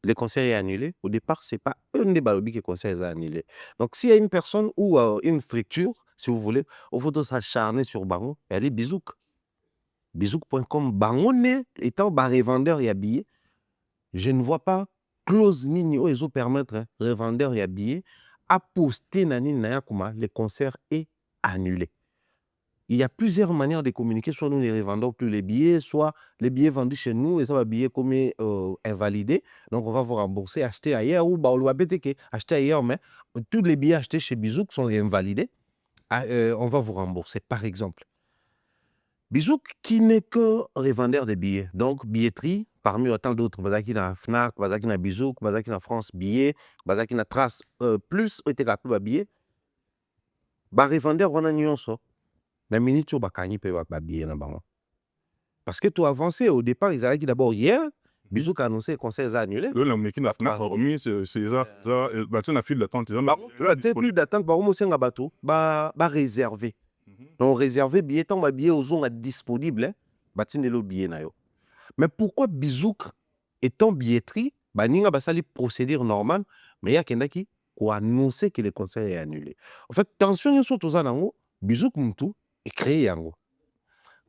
le concert est annulé, au départ, c'est pas un des balobi que le concert est annulé. Donc, s'il y a une personne ou une structure, si vous voulez, il faut s'acharner sur Bango, elle est Bizouk. Bizouk.com, Bango étant revendeur et habillé, je ne vois pas clause ni ils permettre revendeur et habillé à poster nani nayakuma, le concert est annulé. Il y a plusieurs manières de communiquer, soit nous les revendons plus les billets, soit les billets vendus chez nous, et ça va billets comme invalidés. Donc on va vous rembourser, acheter ailleurs, ou acheter ailleurs, mais tous les billets achetés chez Bizouk sont invalidés. On va vous rembourser, par exemple. Bizouk qui n'est que revendeur de billets. Donc billetterie, parmi autant d'autres, Bazaki na Fnac, Bazaki na Bizouk, Bazaki na France billets, Bazaki na Trace plus, et t'es billets. Revendeur, on a nyonso. La minute où bakani peut bien na bango. Parce que tout avancé au départ ils avaient dit d'abord hier Bizouk a annoncé le concert annulé. Le mec qui n'a pas remis c'est ça la file d'attente c'est plus d'attente par au senga bateau ba réservé. Donc réservé billet tant billet aux zones disponibles batine le billet na yo. Mais pourquoi Bizouk étant billetterie ninga basali procédure normale mais il y a kendaki ko annoncer que le concert est annulé. En fait tension sur tout ça nango Bizouk mtu et créer yango.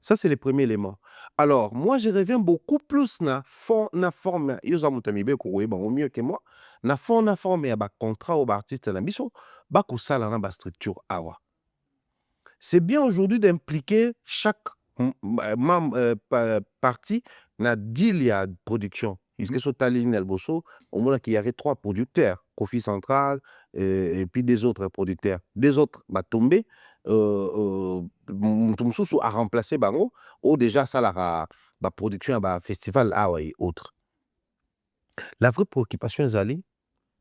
Ça, c'est le premier élément. Alors, moi, je reviens beaucoup plus na forme, yo mutamibe ko au mieux que moi, na forme ya ba contrat au artiste na biso, ba ko sala na ba structure awa. C'est bien aujourd'hui d'impliquer chaque partie na deal ya production. Parce que sur Taline Elboso, au moins qu'il y avait 3 producteurs, Kofi Central et puis des autres producteurs. Des autres bah tombé Mtumsusu a remplacé Bango ou déjà ça la production à festival et autres. La vraie préoccupation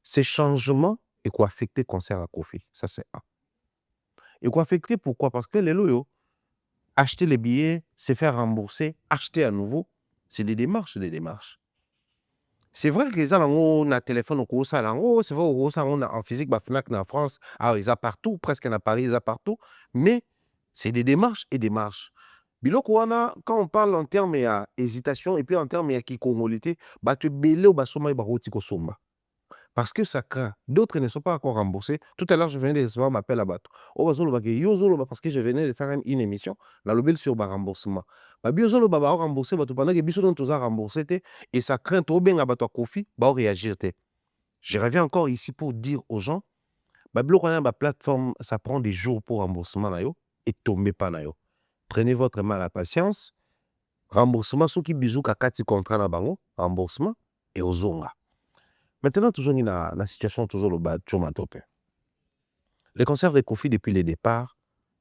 c'est changement et quoi affecter concert à Kofi. Ça c'est un. Et quoi affecter pourquoi? Parce que les loyaux, acheter les billets, se faire rembourser, acheter à nouveau, c'est des démarches, des démarches. C'est vrai que les gens ont un téléphone au cours ça, c'est vrai au ça on a en physique, bah Fnac en France, ah ils ont partout, presque à Paris, ils ont partout, mais c'est des démarches et démarches. Biloko wana, quand on parle en termes hésitation et puis en termes qui congolité, bah tu belé ou bah soma ba roti ko somba. Parce que ça craint. D'autres ne sont pas encore remboursés. Tout à l'heure, je venais de recevoir un appel à bateau. Oh, bah, zolo, bah, yo, zolo, bah, parce que je venais de faire une émission, la lobel sur le remboursement. Bah, bio, zolo, bah, remboursé, bah, pendant que biso dont tous a remboursé, et ça craint trop bien à bateau Kofi, bah, réagir, te. Je reviens encore ici pour dire aux gens, bah, bilo, quand bah, plateforme, ça prend des jours pour remboursement, na yo, et tomber pas, na yo. Prenez votre mal à patience. Remboursement, ceux qui bisou kakati contrat na bango, remboursement, et aux zonga. Maintenant, toujours la situation, toujours le bas, toujours ma topé. Les concerts de Kofi, depuis le départ,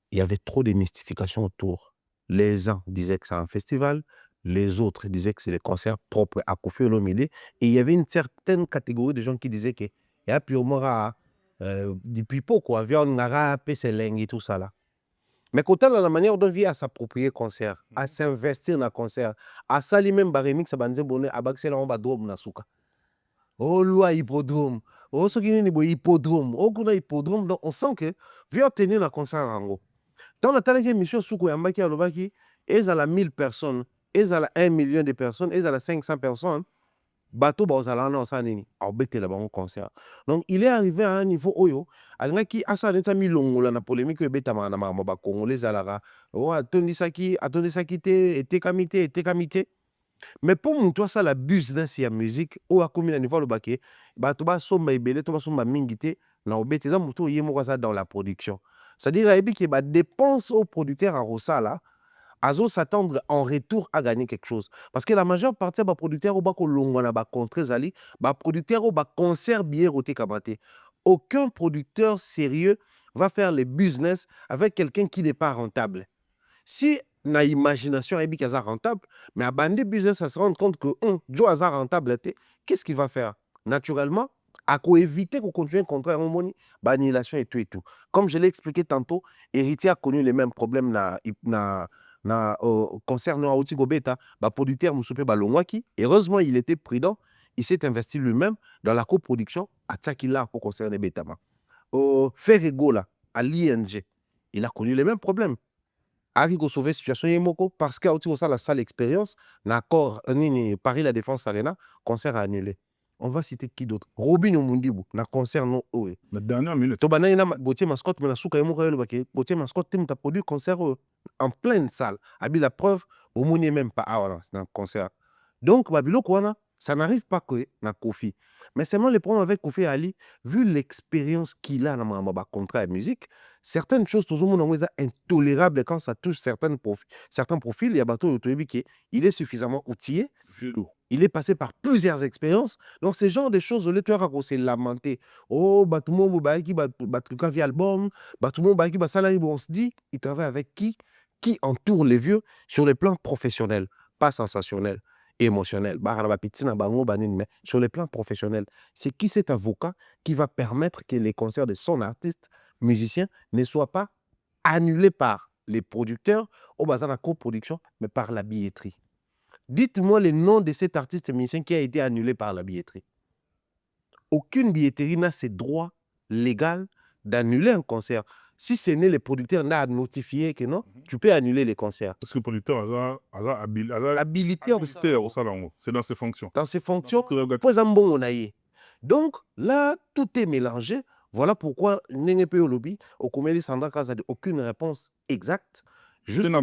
il y avait trop de mystification autour. Les uns disaient que c'est un festival, les autres disaient que c'est des concerts propres à Kofi Olomide. Et il y avait une certaine catégorie de gens qui disaient que il y a purement depuis peu, quoi, viande, rap, c'est lingue et tout ça là. Mais quand on a la manière dont vient à s'approprier concert, à s'investir dans le concert, à ça lui-même, remix, à banzer bonnet, à baxer là, on va drôme na souka. Oh, loi hippodrome. Oh, ce qui est hippodrome. Oh, qu'on a hippodrome. Donc, on sent que, viens tenir la concert en gros. Dans la telle émission, Soukou Yambaki Alobaki, ils ont 1000 personnes, ils ont 1 million de personnes, ils ont 500 personnes. Bateau, bah, on a ça, nini. On bête là-bas au concert. Donc, il est arrivé à un niveau oyo. Alors, qui a ça, n'a mis longo la polémique, bête ma ba congolais alara. Oh, attendez ça qui, était kamité. Mais pour moi, toi, ça, la business et la musique, ou à combien de niveau le baquet, bah, tu vas sommer belé, tu vas sommer mingité, na obété, ça, moutou, yémo, ça, dans la production. C'est-à-dire, il y a des dépenses aux producteurs à Rossa, là, à s'attendre en retour à gagner quelque chose. Parce que la majeure partie des producteurs, au bas, na ba contre zali, bah, producteurs, au bas, concert, bien, roté, kamate. Aucun producteur sérieux va faire les business avec quelqu'un qui n'est pas rentable. Si na imagination est rentable, mais à bandit business, ça se rend compte que Joe hasard rentable, qu'est-ce qu'il va faire? Naturellement, à quoi éviter qu'on continue le contrat annulation et tout et tout. Comme je l'ai expliqué tantôt, Héritier a connu les mêmes problèmes concernant Aouti Gobeta, producteur Moussoupe Balongwaki. Heureusement, il était prudent, il s'est investi lui-même dans la coproduction à Tsakila pour concerner Betama. Ferrego, là, à l'ING, il a connu les mêmes problèmes. Ari go sauver situation yemoko parce que aussi ça la salle expérience l'accord ni Paris la Défense Arena concert annulé. On va citer qui d'autre? Robin Omundibu na concert non oe. La dernière minute. To bana ina Botier Mascotte mais la souka yemoko le baké Botier Mascotte tim ta produit concert en pleine salle. Abi la preuve au monde même pas voilà, c'est un concert. Donc babilo kwana ça n'arrive pas que na Kofi. Mais seulement le problème avec Kofi Ali, vu l'expérience qu'il a dans ma contrat de musique, certaines choses, tout le monde est intolérable quand ça touche certains profils. Il y a bateau qui il est suffisamment outillé. Il est passé par plusieurs expériences. Donc, ce genre de choses, le tueur a s'est lamenté. Oh, tout le monde va via album, tout le monde va salarié. On se dit, il travaille avec qui entoure les vieux sur le plan professionnel, pas sensationnel. Émotionnel, mais sur le plan professionnel, c'est qui cet avocat qui va permettre que les concerts de son artiste, musicien, ne soient pas annulés par les producteurs au bazar de la coproduction, mais par la billetterie. Dites-moi le nom de cet artiste musicien qui a été annulé par la billetterie. Aucune billetterie n'a ce droit légal d'annuler un concert. Si ce n'est les producteurs n'a notifié que non, tu peux annuler les concerts. Parce que le producteur a habilité, c'est dans ses fonctions. Dans ses fonctions, donc là, tout est mélangé. Voilà pourquoi Nengepe Lobby, au Comédie Sandra Kaza, aucune réponse exacte. Juste n'a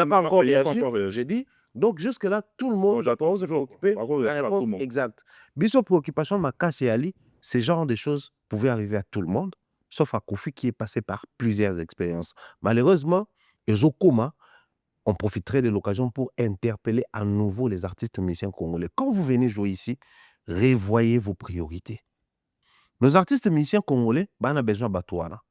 pas encore réagi, j'ai dit. Donc jusque-là, tout le monde doit se préoccuper de la réponse exacte. Biso préoccupation, ma casse et Ali, ce genre de choses pouvaient arriver à tout le monde, sauf à Kofi qui est passé par plusieurs expériences. Malheureusement, Ezokoma, on profiterait de l'occasion pour interpeller à nouveau les artistes musiciens congolais. Quand vous venez jouer ici, revoyez vos priorités. Nos artistes musiciens congolais, on a besoin de batouana.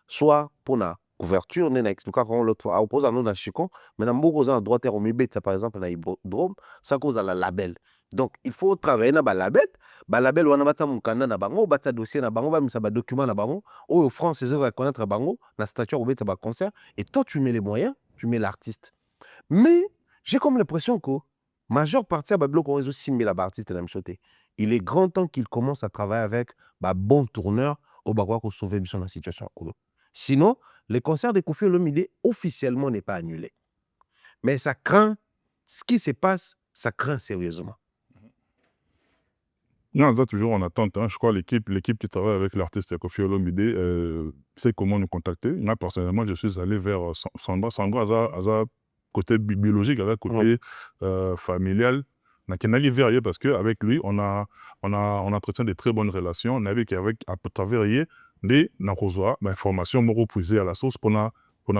Soit pour la couverture nde na expliquer quand l'autre fois opposa nous na chicon mais na mboka oza na droit terre omibeta par exemple na hippodrome ça cause la label donc il faut travailler na balabel wana batia mokanda na bango batia dossier na bango bamisa badocument na bango oyo France eza reconnaître bango na statut kobeta baconcert et toi tu mets les moyens tu mets l'artiste mais j'ai comme l'impression que majeure partie ya babiloko oyo ezosimbela baartiste na biso te il est grand temps qu'il commence à travailler avec bon tourneur oyo bakoka kosauve biso na situation oyo sinon le concert de Koffi Olomide officiellement n'est pas annulé mais ça craint ce qui se passe ça craint sérieusement. Non, on est toujours en attente. Hein. Je crois l'équipe qui travaille avec l'artiste Koffi Olomide sait comment nous contacter. Moi, personnellement, je suis allé vers Sandra. Sandra a côté biologique, a côté familial. On a allé vers lui parce qu'avec lui, on entretient de très bonnes relations. On avait à travers lui, des informations reposées à la source pour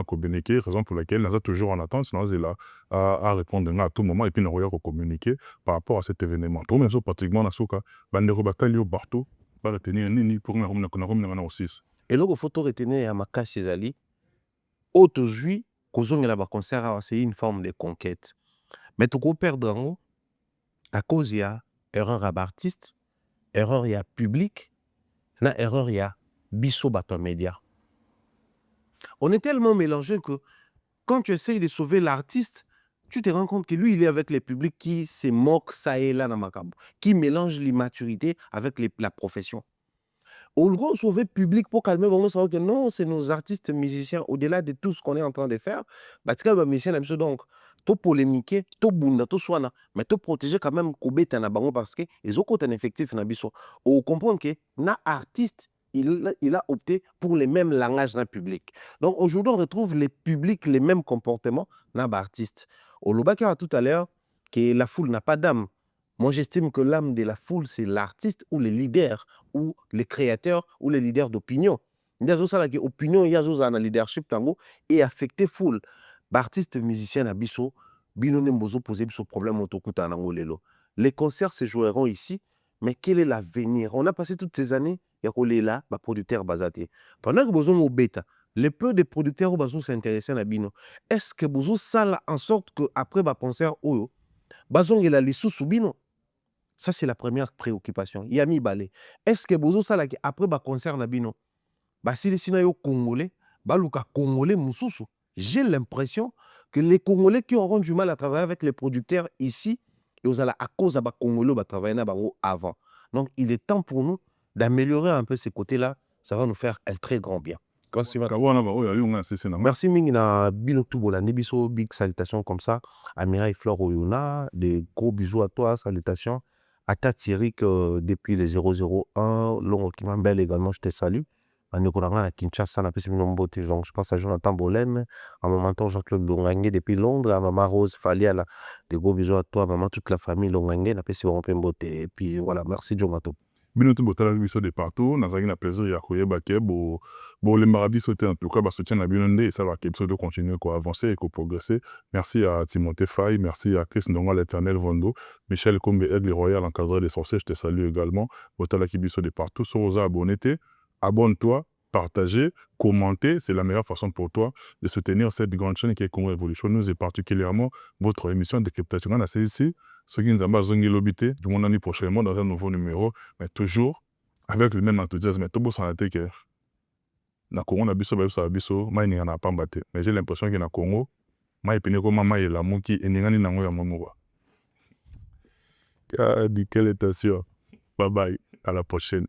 communiquer, raison pour laquelle nous sommes toujours en attente, nous sommes là à répondre à tout moment et puis nous allons communiquer par rapport à cet événement. Tout le monde, pratiquement, nous partout, pour retenir nini pour nous aussi. Et là, il faut retenir à ma casse Césali, aujourd'hui, concert, c'est une forme de conquête. Mais tu peux perdre à cause il y a erreur à l'artiste, erreur il y a public, na erreur il y a biso bato média. On est tellement mélangé que quand tu essayes de sauver l'artiste, tu te rends compte que lui, il est avec les publics qui se moquent ça et là dans Macabo, qui mélangent l'immaturité avec la profession. Au lieu de sauver le public pour calmer, on va savoir que non, c'est nos artistes musiciens, au-delà de tout ce qu'on est en train de faire, donc, to polémiquer, to bunda, to soana, mais to protéger quand même Koubeta na bango parce que ils ont un effectif na biso. On comprend que na artiste il a opté pour les mêmes langages dans le public. Donc aujourd'hui, on retrouve les publics, les mêmes comportements dans l'artiste. Au Lobaka tout à l'heure, que la foule n'a pas d'âme. Moi, j'estime que l'âme de la foule, c'est l'artiste ou les leaders, ou les créateurs, ou les leaders d'opinion. Il y a ça qui opinion, il y a un leadership tango et affecter foule. Artiste musicien à biso, bino nembozo poser ce problème autokuta nango lelo. Les concerts se joueront ici, mais quel est l'avenir? On a passé toutes ces années il y a là, les producteurs basatés. Pendant que vous avez bêta, les peu de producteurs qui s'intéressent à bino, est-ce que vous avez ça en sorte qu'après le concert, vous avez la sous bino? Ça, c'est la première préoccupation. Il y a mis balé. Est-ce que vous avez ça après le concert na bino? Si les Sinayo Congolais, baluka Congolais moussousou. J'ai l'impression que les Congolais qui auront du mal à travailler avec les producteurs ici, et vous allez à cause de les Congolais qui travailler avant. Donc, il est temps pour nous d'améliorer un peu ces côtés-là, ça va nous faire un très grand bien. Merci Mingina Bino Tubola Nebiso, big salutations comme ça. Amira et Flore Oyuna, des gros bisous à toi, salutations. À ta Thierry depuis les 001, Longo Kimambel également, je te salue. À Kinshasa, je pense à Jonathan Bolem, à maman Jean-Claude Longangé depuis Londres, à maman Rose Faliala, des gros bisous à toi, maman, toute la famille Longangé, et puis voilà, merci Jonathan. Binoto botala biso de partout, nazaki na plaisir ya koyeba ke bo le marabiso te en tout cas ba soutien na binonde et ça va que de continuer quoi avancer et progresser. Merci à Timothée Faye, merci à Chris Ndonga l'Éternel Vondo, Michel Kombe Aigle Royal encadreur des sorciers, je te salue également. Botala biso de partout, sur aux abonnés, abonne-toi, partagez, commentez, c'est la meilleure façon pour toi de soutenir cette grande chaîne qui est Congo Évolution News et particulièrement votre émission de Cryptation. C'est ici, ce qui nous a zongi l'obité, du monde année prochainement dans un nouveau numéro, mais toujours avec le même enthousiasme. Mais tout beau sans la tête, na Congo na biso biso, mai ni na pambate. Mais j'ai l'impression que na Congo, mai pene ko mama et la moki et n'ingani nango ya mamoua. Quelle étation. Bye bye, à la prochaine.